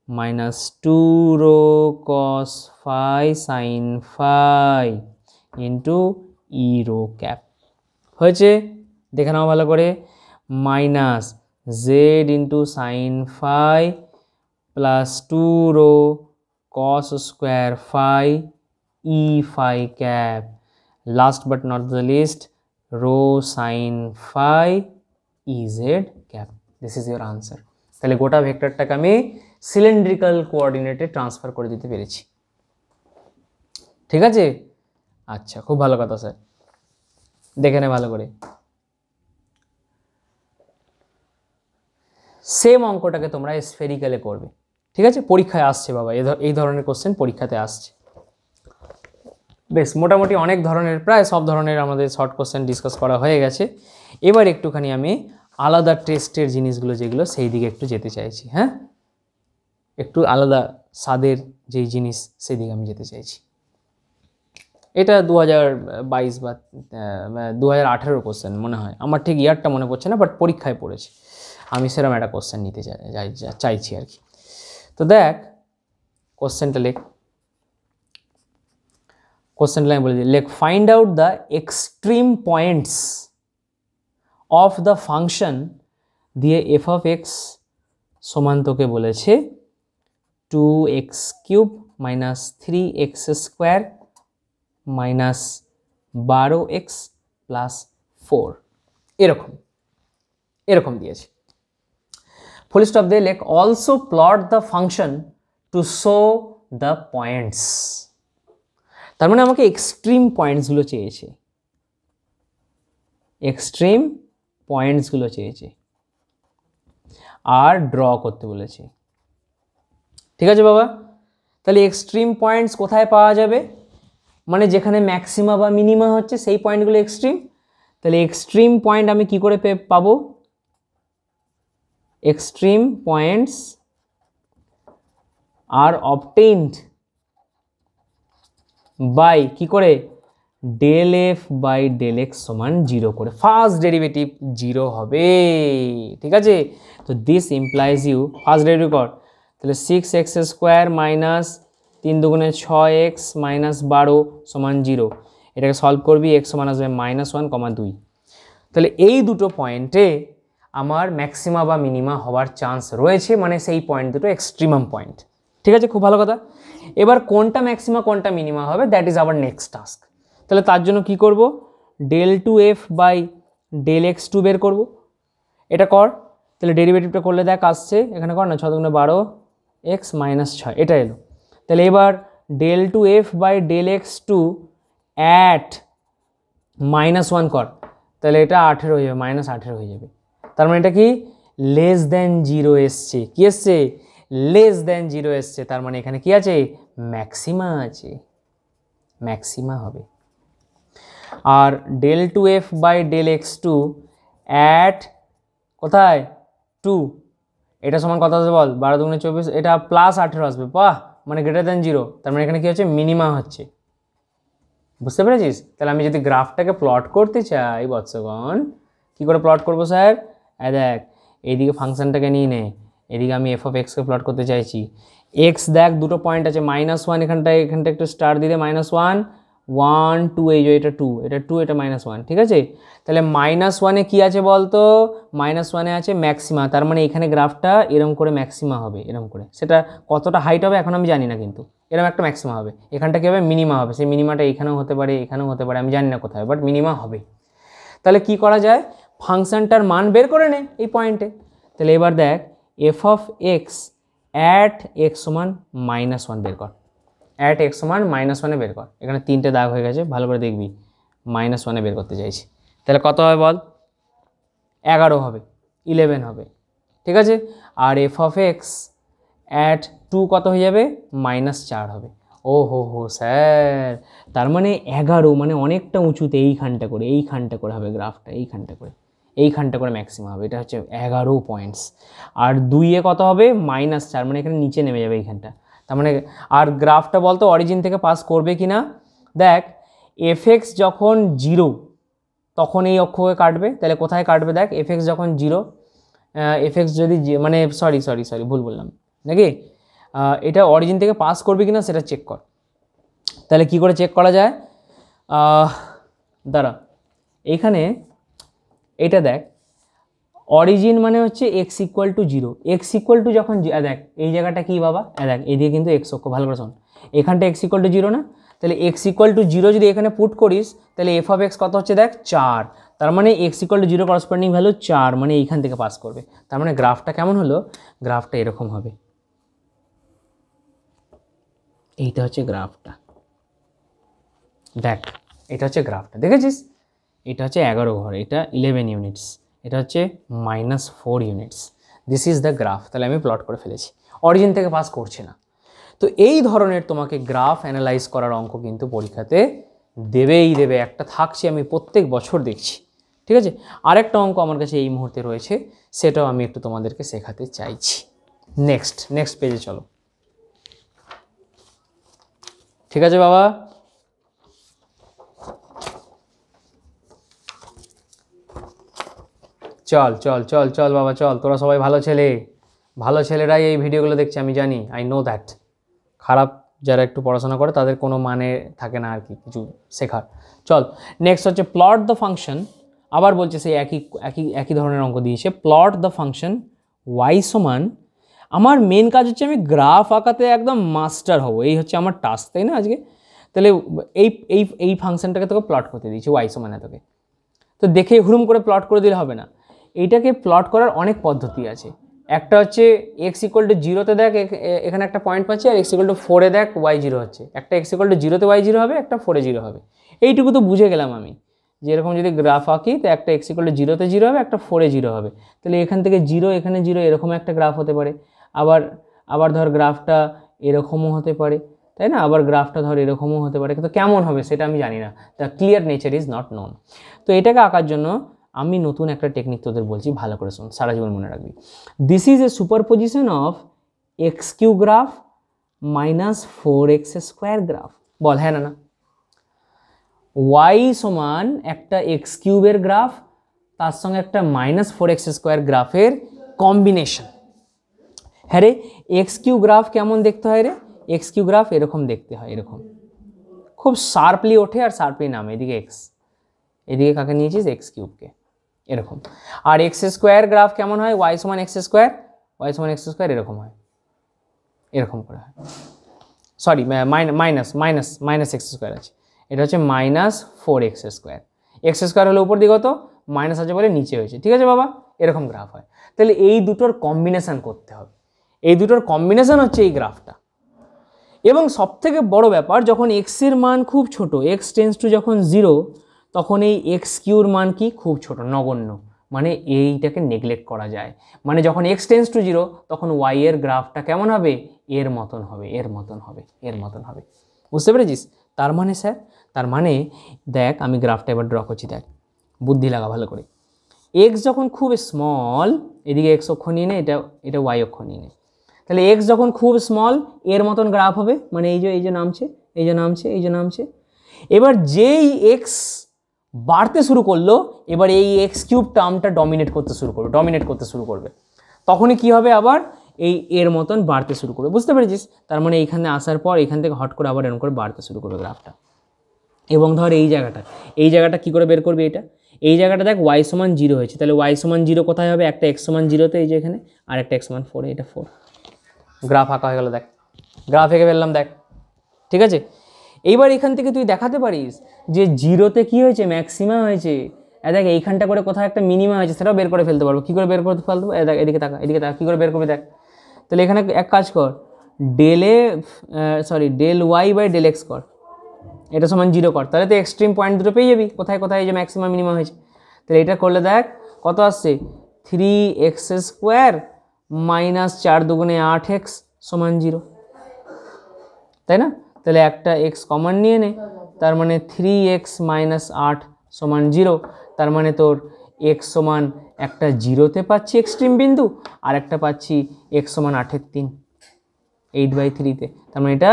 minus 2 rho cos phi sine phi into E rho cap, হয়েছে, দেখে নাও ভালো করে, minus Z into sine phi plus 2 rho cos square phi E phi cap, last but not the least rho sine phi E Z cap, this is your answer. তাহলে গোটা ভেক্টরটাকে আমি cylindrical কোঅর্ডিনেটে transfer করে দিতে পেরেছি, ঠিক আছে? আচ্ছা, খুব ভালো কথা স্যার, দেখে নে ভালো করে। সেম অঙ্কটাকে তোমরা স্ফেরিক্যালে করবে, ঠিক আছে? পরীক্ষায় আসছে বাবা, এই ধরনের কোশ্চেন পরীক্ষাতে আসছে। বেশ, মোটামুটি অনেক ধরনের, প্রায় সব ধরনের আমাদের শর্ট কোশ্চেন ডিসকাস করা হয়ে গেছে। এবার একটুখানি আমি আলাদা টেস্টের জিনিসগুলো যেগুলো সেই দিকে একটু যেতে চাইছি, হ্যাঁ, একটু আলাদা স্বাদের যেই জিনিস সেই দিকে আমি যেতে চাইছি। এটা 2022 বা 2018 কোশ্চেন মনে হয়, আমার ঠিক ইয়ারটা মনে পড়ছে না, বাট পরীক্ষায় পড়েছে, আমি সেরকম একটা কোশ্চেন নিতে চাইছি আর কি। তো দেখ কোশ্চেনটা লেখ, কোশ্চেনটা আমি বলে দিই, লেখ find out the extreme points of the function দিয়ে এফ অফ এক্স সমান তোকে বলেছে 2x cube minus 3x square minus 12x plus 4, এরকম এরকম দিয়েছে। ফুল স্টপ দিয়ে লেখ also plot the function to show the points, তার মানে আমাকে এক্সট্রিম পয়েন্টসগুলো চেয়েছে, এক্সট্রিম পয়েন্টসগুলো চেয়েছে আর ড্র করতে বলেছে, ঠিক আছে বাবা? তাহলে এক্সট্রিম পয়েন্টস কোথায় পাওয়া যাবে, মানে যেখানে ম্যাক্সিমা বা মিনিমা হচ্ছে সেই পয়েন্টগুলো এক্সট্রিম। তাহলে এক্সট্রিম পয়েন্ট আমি কি করে পাবো, extreme points are obtained by কি করে, del f by del x সমান 0 করে, ফার্স্ট ডেরিভেটিভ 0 হবে, ঠিক আছে? তো this implies you, first derivative কর, তাহলে 6x স্কোয়ার মাইনাস 3 দুগুণে 6x মাইনাস 12 সমান 0, এটাকে সলভ করবি, x সমান আসবে -1,2। তাহলে এই দুটো পয়েন্টে আমার ম্যাক্সিমা বা মিনিমা হওয়ার চান্স রয়েছে, মানে সেই পয়েন্ট দুটো এক্সট্রিমাম পয়েন্ট, ঠিক আছে? খুব ভালো কথা। এবার কোনটা ম্যাক্সিমা কোনটা মিনিমা হবে, that is our next task. তাহলে তার জন্য কি করব, del two f by del x two বের করব, এটা কর। তাহলে ডেরিভেটিভটা করলে দেখ আসছে, এখানে কর না, 6 দুগুণে 12 x মাইনাস 6, এটা এলো। তাহলে এবার del two f by del x two at -1 কর, তাহলে এটা 18 হয়ে যাবে, -18 হয়ে যাবে। তার মানে এটা কি লেস দেন 0 এসছে, কি এসছে, লেস দেন 0 এসছে, তার মানে এখানে কি আছে, ম্যাক্সিমা আছে, ম্যাক্সিমা হবে। আর del 2f by del x2 at কোথায় 2, এটা সমান কত আসবে বল, 12 দুগুণে 24, এটা প্লাস 18 আসবে, বাহ, মানে গ্রেটার দেন 0, তার মানে এখানে কি হচ্ছে, মিনিমা হচ্ছে। বুঝতে পেরেছিস? তাহলে আমি যদি গ্রাফটাকে প্লট করতে চাই বৎসগণ, কি করে প্লট করবো স্যার? দেখ, এইদিকে ফাংশনটাকে নিয়ে নে, এদিকে আমি এফ অফ এক্সকে প্লট করতে চাইছি। এক্স দেখ দুটো পয়েন্ট আছে, -1 এখানটা একটু স্টার দিলে -1 1 2, এই যে এটা 2, এটা 2, এটা -1, ঠিক আছে? তাহলে -1-এ কি আছে বলতো, -1-এ আছে ম্যাক্সিমা, তার মানে এখানে গ্রাফটা এরকম করে ম্যাক্সিমা হবে, এরকম করে। সেটা কতটা হাইট হবে এখন আমি জানি না, কিন্তু এরকম একটা ম্যাক্সিমা হবে। এখানটা কী হবে, মিনিমা হবে। সেই মিনিমাটা এখানেও হতে পারে, এখানেও হতে পারে, আমি জানি না কোথায়, বাট মিনিমা হবে। তাহলে কি করা যায়, ফাংশনটার মান বের করে নে এই পয়েন্টে। তাহলে এবার দেখ, F of x at x সমান -1 বের কর, অ্যাট এক্স সমান -1-এ বের কর। এখানে 3টে দাগ হয়ে গেছে, ভালো করে দেখবি, -1-এ বের করতে চাইছি। তাহলে কত হবে বল, 11 হবে, 11 হবে, ঠিক আছে? আর এফ অফ এক্স অ্যাট 2 কত হয়ে যাবে, -4 হবে। ও হো স্যার, তার মানে 11, মানে অনেকটা উঁচুতে, এইখানটা করে হবে গ্রাফটা, এইখানটা করে ম্যাক্সিমাম হবে। এটা হচ্ছে 11 পয়েন্টস। আর 2-এ কত হবে, -4, মানে এখানে নিচে নেমে যাবে এইখানটা। তার মানে আর গ্রাফটা বলতো অরিজিন থেকে পাস করবে কি না। দেখ, এফ এক্স যখন 0 তখন এই অক্ষকে কাটবে, তাহলে কোথায় কাটবে দেখ, এফ এক্স যখন 0, এফ এক্স যদি মানে সরি ভুল বললাম নাকি, এটা অরিজিন থেকে পাস করবে কিনা সেটা চেক কর। তাহলে কি করে চেক করা যায়, দাঁড়া, এইখানে এটা দেখ, অরিজিন মানে হচ্ছে x = 0, x = যখন দেখ এই জায়গাটা কি বাবা, দেখ এইদিকে কিন্তু x অক্ষ, ভালো করে শোন, এখানটা x = 0 না, তাহলে x = 0 যদি এখানে পুট করিস, তাহলে এফ অফ এক্স কত হচ্ছে দেখ, 4, তার মানে x = 0 করসপন্ডিং ভ্যালু 4, মানে এইখান থেকে পাস করবে। তার মানে গ্রাফটা কেমন হলো, গ্রাফটা এরকম হবে, এইটা হচ্ছে গ্রাফটা, দেখ এটা হচ্ছে গ্রাফটা, দেখেছিস? এটা হচ্ছে 11 ঘর, এটা 11 ইউনিটস, এটা হচ্ছে -4 units, this is the graph. তাহলে আমি প্লট করে ফেলেছি, অরিজিন থেকে পাস করছে না। তো এই ধরনের তোমাকে গ্রাফ অ্যানালাইজ করার অঙ্ক কিন্তু পরীক্ষাতে দেবে, একটা থাকছে, আমি প্রত্যেক বছর দেখছি, ঠিক আছে? আরেকটা অঙ্ক আমার কাছে এই মুহূর্তে রয়েছে, সেটাও আমি একটু তোমাদেরকে শেখাতে চাইছি। নেক্সট পেজে চলো, ঠিক আছে বাবা? চল বাবা, চল, তোরা সবাই ভালো ছেলেরাই এই ভিডিওগুলো দেখছে, আমি জানি, আই নো দ্যাট। খারাপ যারা একটু পড়াশোনা করে তাদের কোনো মানে থাকে না আর কি কিছু শেখার। চল, নেক্সট হচ্ছে প্লট দ্য ফাংশন। আবার বলছে সেই একই ধরনের অঙ্ক দিয়েছে, প্লট দ্য ফাংশন y সমান, আমার মেন কাজ হচ্ছে আমি গ্রাফ আঁকাতে একদম মাস্টার হব, এই হচ্ছে আমার টাস্ক, তাই না আজকে? তাহলে এই ফাংশনটাকে তোকে প্লট করতে দিয়েছি, y সমান এতকে। তো দেখে হুড়ুম করে প্লট করে দিলে হবে না, এইটাকে প্লট করার অনেক পদ্ধতি আছে। একটা হচ্ছে x = 0-তে দেখ, এখানে একটা পয়েন্ট পাচ্ছি, আর x = 4-এ দেখ y 0 হচ্ছে, একটা x = 0-তে y 0 হবে, একটা 4-এ 0 হবে। এইটুকু তো বুঝে গেলাম আমি, যে এরকম যদি গ্রাফ আঁকি তো একটা x = 0-তে 0 হবে, একটা 4-এ 0 হবে। তাহলে এখান থেকে 0, এখানে 0, এরকম একটা গ্রাফ হতে পারে। আবার ধর গ্রাফটা এরকমও হতে পারে, তাই না? আবার গ্রাফটা ধর এরকমও হতে পারে, কিন্তু কেমন হবে সেটা আমি জানি না, the clear nature is not known. তো এটাকে আঁকার জন্য আমি নতুন একটা টেকনিক তোদের বলছি, ভালো করে শোন, সারা জীবন মনে রাখবি। This is a superposition of x³ graph -4x² graph. বল হ্যাঁ না? y সমান একটা x³ গ্রাফ, তার সঙ্গে একটা -4x² গ্রাফের কম্বিনেশন। হ্যাঁ রে, x³ গ্রাফ কেমন দেখতে হয় রে? x³ গ্রাফ এরকম দেখতে হয়, এরকম খুব শার্পলি ওঠে আর শার্পলি নামে, এদিকে x, এদিকে কাকে নিয়েছিস, x³ এরকম। আর x² গ্রাফ কেমন হয়, y সমান x², এরকম হয়, এরকম করে হয়, সরি মাইনাস x² আছে, এটা হচ্ছে -4x², x² হলে উপর দিকে হতো, মাইনাস আছে বলে নিচে হয়েছে, ঠিক আছে বাবা? এরকম গ্রাফ হয়। তাহলে এই দুটোর কম্বিনেশন করতে হবে, এই দুটোর কম্বিনেশন হচ্ছে এই গ্রাফটা। এবং সবথেকে বড় ব্যাপার, যখন x এর মান খুব ছোট, x টেন্ডস টু যখন 0, তখন এই x³ মান কি খুব ছোট, নগণ্য, মানে এইটাকে নেগলেক্ট করা যায়, মানে যখন x টেন্স টু 0 তখন y এর গ্রাফটা কেমন হবে, এর মতন হবে, এর মতন হবে, এর মতন হবে। বুঝতে পেরেছিস? তার মানে স্যার, তার মানে দেখ আমি গ্রাফটা এবার ড্র করছি, দেখ বুদ্ধি লাগা ভালো করে। x যখন খুব স্মল, এদিকে x অক্ষ নিয়ে নে, এটা y অক্ষ নিয়ে নে, তাহলে x যখন খুব স্মল এর মতন গ্রাফ হবে, মানে এই যে নামছে, এই যে নামছে, এই যে নামছে। এবার যেই x বাড়তে শুরু করলো, এবার এই এক্স কিউব টার্মটা ডমিনেট করতে শুরু করবে, তখনই কি হবে, আবার এই এর মতন বাড়তে শুরু করবে। বুঝতে পেরেছিস? তার মানে এইখানে আসার পর এখান থেকে হট করে আবার এরকম করে বাড়তে শুরু করবে গ্রাফটা। এবং ধর এই জায়গাটা কি করে বের করবে, এই জায়গাটা দেখ y সমান 0 হয়েছে, তাহলে y সমান 0 কোথায় হবে, একটা x সমান 0তে, এই যে এখানে, আর একটা x সমান 4, এটা 4। গ্রাফ আঁকা হয়ে গেল, দেখ গ্রাফ এঁকে ফেললাম, দেখ ঠিক আছে। এইবার এখান থেকে তুই দেখাতে পারিস যে 0তে কি হয়েছে, ম্যাক্সিমা হয়েছে। দেখ এইখানটা করে কোথায় একটা মিনিমা হয়েছে, সেটাও বের করে ফেলতে পারবো। কী করে বের করতে ফেলবো, দেখ এদিকে তাকা, কী করে বের করবে দেখ। তাহলে এখানে এক কাজ কর, del y by del x কর, এটা সমান 0 কর, তাহলে তো এক্সট্রিম পয়েন্ট দুটো পেয়ে যাবি, কোথায় কোথায় যে ম্যাক্সিমা মিনিমা হয়েছে। তাহলে এটা করলে দেখ কত আসছে, 3x² মাইনাস 4 দুগুণে 8x সমান 0, তাই না? তাহলে একটা x কমন নিয়ে নে, তার মানে 3x মাইনাস 8 সমান 0। তার মানে তোর x সমান একটা 0তে পাচ্ছি এক্সট্রিম বিন্দু, আর একটা পাচ্ছি x সমান 8/3, 8/3তে। তার মানে এটা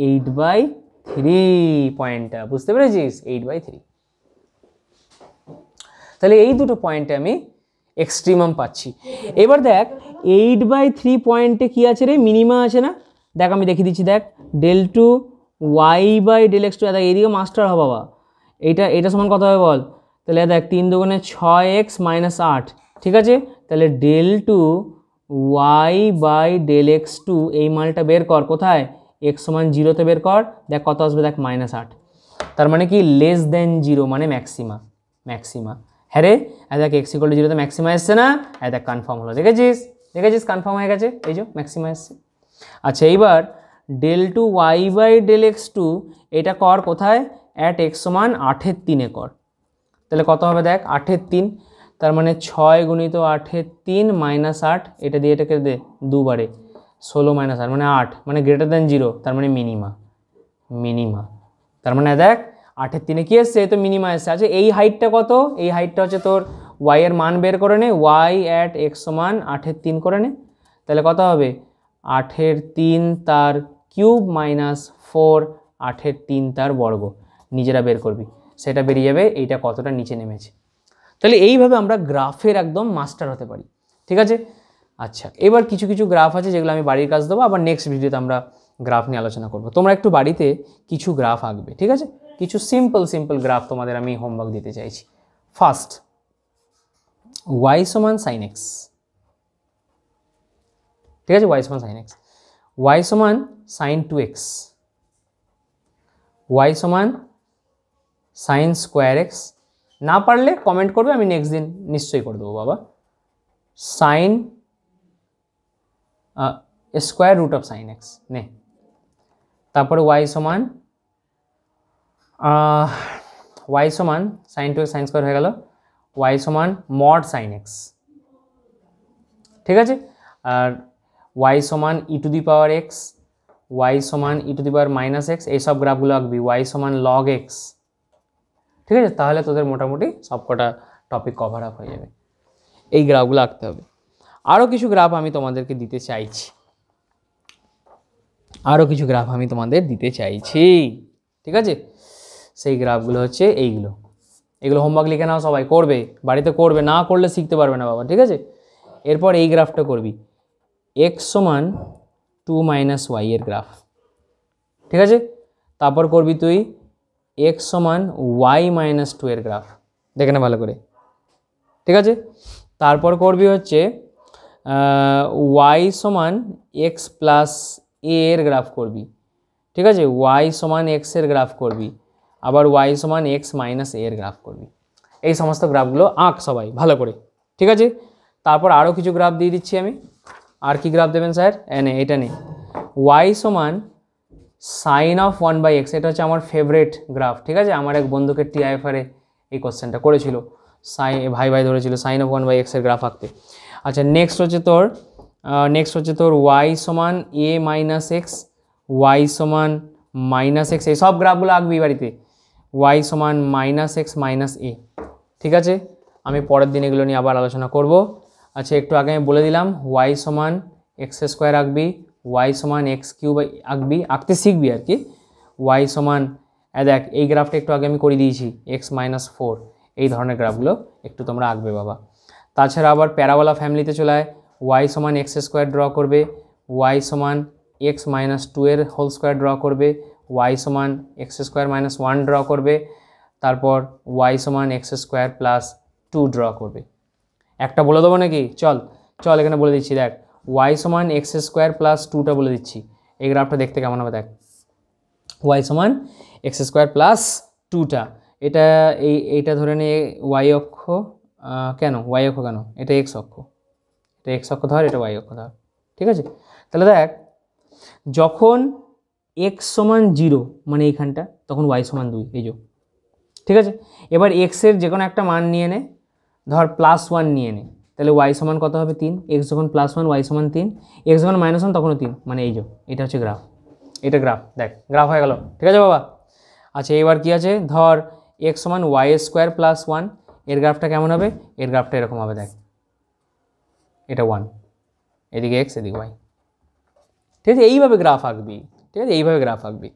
8/3 পয়েন্টটা, বুঝতে পেরেছিস? 8/3। তাহলে এই দুটো পয়েন্টে আমি এক্সট্রিমাম পাচ্ছি। এবার দেখ 8/3 পয়েন্টে কি আছে রে, মিনিমা আছে না? দেখ আমি দেখিয়ে দিচ্ছি, দেখ del2 y by del x2, দেখ এইদিকে মাস্টার হবে বাবা, এটা সমান কত হবে বল? তাহলে দেখ 3 দুগুণে 6x মাইনাস 8, ঠিক আছে। তাহলে del2 y by del x2 এই মালটা বের কর, কোথায়, x সমান 0তে বের কর, দেখ কত আসবে, দেখ -8। তার মানে কি লেস দেন 0 মানে ম্যাক্সিমা। হ্যাঁ রে, দেখ x = 0তে ম্যাক্সিমা এসছে না, দেখ কনফার্ম হলো, দেখেছিস কনফার্ম হয়ে গেছে, এই যে ম্যাক্সিমা এসছে। আচ্ছা এইবার del2 y by del x2 এটা কর কোথায়, x সমান 8/3 কর, তাহলে কত হবে দেখ 8/3, তার মানে 6 গুণিত 8/3 মাইনাস 8, এটা দিয়ে এটাকে দে 2 বারে 16 মাইনাস 8 মানে 8, মানে গ্রেটার দেন 0, তার মানে মিনিমা। তার মানে দেখ 8/3 কি এসছে, তো মিনিমা এসছে। আচ্ছা এই হাইটটা কত, এই হাইটটা হচ্ছে তোর y এর মান বের করে নে, y at x সমান 8/3 করে নে, তাহলে কত হবে 8/3 তার কিউব মাইনাস 4 8/3 তার বর্গ, নিজেরা বের করবি, সেটা বেরিয়ে যাবে এইটা কতটা নিচে নেমেছে। তাহলে এইভাবে আমরা গ্রাফের একদম মাস্টার হতে পারি, ঠিক আছে। আচ্ছা এবার কিছু গ্রাফ আছে যেগুলো আমি বাড়ির কাজ দেবো, আবার নেক্সট ভিডিওতে আমরা গ্রাফ নিয়ে আলোচনা করব। তোমরা একটু বাড়িতে কিছু গ্রাফ আঁকবে, ঠিক আছে, কিছু সিম্পল গ্রাফ তোমাদের আমি হোমওয়ার্ক দিতে চাইছি। ফার্স্ট y সমান sin x, ঠিক আছে, y সমান sin x, y সমান sin 2x, y সমান sin স্কোয়ার x, না পারলে কমেন্ট করবে, আমি নেক্সট দিন নিশ্চয়ই করে দেবো বাবা। sin square root of sin x নে, তারপরে y সমান sin 2x sin স্কোয়ার হয়ে গেল, y সমান mod sin x, ঠিক আছে। আর y সমান e to the power x, y সমান e to the power minus x, এইসব গ্রাফগুলো আঁকবি, y সমান log x, ঠিক আছে। তাহলে তোদের মোটামুটি সবকটা টপিক কভার আপ হয়ে যাবে, এই গ্রাফগুলো আঁকতে হবে। আরও কিছু গ্রাফ আমি তোমাদেরকে দিতে চাইছি, ঠিক আছে। সেই গ্রাফগুলো হচ্ছে এগুলো হোমওয়ার্ক লিখে নাও, সবাই করবে, বাড়িতে করবে, না করলে শিখতে পারবে না বাবা, ঠিক আছে। এরপর এই গ্রাফটা করবি, x সমান 2 মাইনাস y এর গ্রাফ, ঠিক আছে। তারপর করবি তুই x সমান y মাইনাস 2 এর গ্রাফ, দেখে না ভালো করে, ঠিক আছে। তারপর করবি হচ্ছে y সমান x প্লাস a এর গ্রাফ করবি, ঠিক আছে, y সমান x এর গ্রাফ করবি, আবার y সমান x মাইনাস a এর গ্রাফ করবি। এই সমস্ত গ্রাফগুলো আঁক সবাই ভালো করে, ঠিক আছে। তারপর আরও কিছু গ্রাফ দিয়ে দিচ্ছি আমি। আর কি গ্রাফ দেবেন স্যার, এটা নেই, y সমান সাইন অফ 1/x, এটা হচ্ছে আমার ফেভারিট গ্রাফ, ঠিক আছে। আমার এক বন্ধুকে TIFR এই কোশ্চেনটা করেছিল, ভাই ভাই ধরেছিল sin অফ 1 বাই এক্সের গ্রাফ আঁকতে। আচ্ছা নেক্সট হচ্ছে তোর y সমান a মাইনাস এক্স, y সমান মাইনাস এক্স, এই সব গ্রাফগুলো আঁকবি বাড়িতে। y সমান মাইনাস এক্স মাইনাস এ, ঠিক আছে? আমি পরের দিন এগুলো নিয়ে আবার আলোচনা করব। আচ্ছা একটু আগে আমি বলে দিলাম y সমান এক্স স্কোয়ার আঁকবি, y সমান এক্স কিউব আঁকবি, আঁকতে শিখবি আর কি। y সমান দেখ এই গ্রাফটা একটু আগে আমি করে দিয়েছি এক্স মাইনাস 4, এই ধরনের গ্রাফগুলো একটু তোমরা আঁকবে বাবা। তাছাড়া আবার প্যারাবোলা ফ্যামিলিতে চলে আয়, y সমান এক্স স্কোয়ার ড্র করবে, y সমান এক্স মাইনাস 2 এর হোল স্কোয়ার ড্র করবে, y সমান এক্স স্কোয়ার মাইনাস 1 ড্র করবে, তারপর y সমান এক্স স্কোয়ার প্লাস 2 ড্র করবে। একটা বলে দেবো নাকি? চল এখানে বলে দিচ্ছি, দেখ y সমান এক্স স্কোয়ার প্লাস 2টা বলে দিচ্ছি। এই গ্রাফটা দেখতে কেমন হবে দেখ, y সমান এক্স স্কোয়ার প্লাস 2টা, এইটা ধরে নিয়ে y অক্ষ, কেন y অক্ষ কেন, এটা x অক্ষ, এটা x অক্ষ ধর, এটা y অক্ষ ধর, ঠিক আছে? তাহলে দেখ যখন x সমান 0 মানে এইখানটা, তখন y সমান 2, এই যে, ঠিক আছে? এবার x এর যে কোনো একটা মান নিয়ে নে, ধর +1 নিয়ে নে, তাহলে y সমান কত হবে 3, x যখন +1 y সমান 3, x যখন -1 তখনও 3, মানে এই যে এটা হচ্ছে গ্রাফ, এটা গ্রাফ, দেখ গ্রাফ হয়ে গেল, ঠিক আছে বাবা? আচ্ছা এবার কি আছে, ধর x সমান y স্কোয়ার প্লাস 1, এর গ্রাফটা কেমন হবে? এর গ্রাফটা এরকম হবে, দেখ এটা 1, এদিকে x এদিকে y, ঠিক আছে? এইভাবে গ্রাফ আঁকবি, ঠিক আছে? এইভাবে গ্রাফ আঁকবি।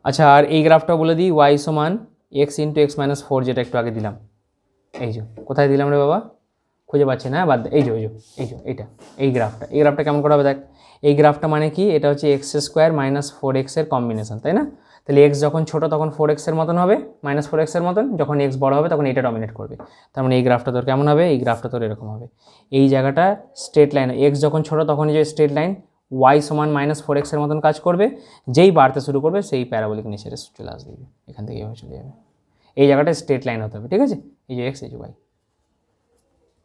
আচ্ছা আর এই গ্রাফটা বলে দিই, y সমান x ইন্টু এক্স মাইনাস 4, যেটা একটু আগে দিলাম, এই যে কোথায় দিলাম রে বাবা, খুঁজে পাচ্ছি না, বাদ দে, এই যে এইটা, এই গ্রাফটা কেমন করে হবে দেখ। এই গ্রাফটা মানে কি, এটা হচ্ছে এক্স স্কোয়ার মাইনাস 4x এর কম্বিনেশন, তাই না? তাহলে x যখন ছোট তখন 4x এর মতন হবে, মাইনাস 4x এর মতন, যখন x বড় হবে তখন এটা ডমিনেট করবে। তার মানে এই গ্রাফটা তোর কেমন হবে, এই গ্রাফটা তোর এরকম হবে। এই জায়গাটা স্ট্রেট লাইন, x যখন ছোট তখন যে স্ট্রেট লাইন y সমান মাইনাস 4x এর মতন কাজ করবে, যেই বাড়তে শুরু করবে সেই প্যারাবোলিক নেচারে চলে আসবে, এখান থেকে এভাবে চলে যাবে। এই জায়গাটা স্ট্রেট লাইন হতে হবে, ঠিক আছে? এই যে x এই যে y,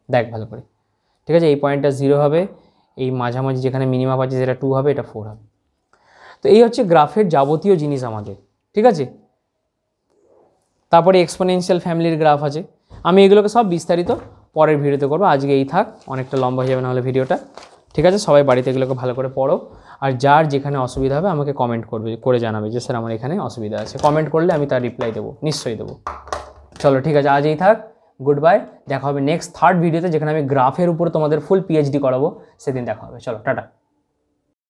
দেখ ভালো করে, ঠিক আছে? এই পয়েন্টটা 0 হবে, এই মাঝামাঝি যেখানে মিনিমাম আছে যেটা 2 হবে, এটা 4 হবে। তো এই হচ্ছে গ্রাফের যাবতীয় জিনিস আমাদের, ঠিক আছে? তারপরে এক্সপোনেনশিয়াল ফ্যামিলির গ্রাফ আছে, আমি এগুলোকে সব বিস্তারিত পরের ভিডিওতে করবো, আজকে এই থাক, অনেকটা লম্বা হয়ে যাবে নাহলে ভিডিওটা, ঠিক আছে? সবাই বাড়িতে এগুলোকে ভালো করে পড়ো, আর যার যেখানে অসুবিধা হবে আমাকে কমেন্ট করে জানাবে যে স্যার আমার এখানে অসুবিধা আছে, কমেন্ট করলে আমি তার রিপ্লাই দেবো, নিশ্চয়ই দেবো। চলো ঠিক আছে, আজ এই থাক, গুড বাই, দেখা হবে নেক্সট 3rd ভিডিওতে, যেখানে আমি গ্রাফের উপর তোমাদের ফুল PhD করাবো, সেদিন দেখা হবে। চলো টাটা।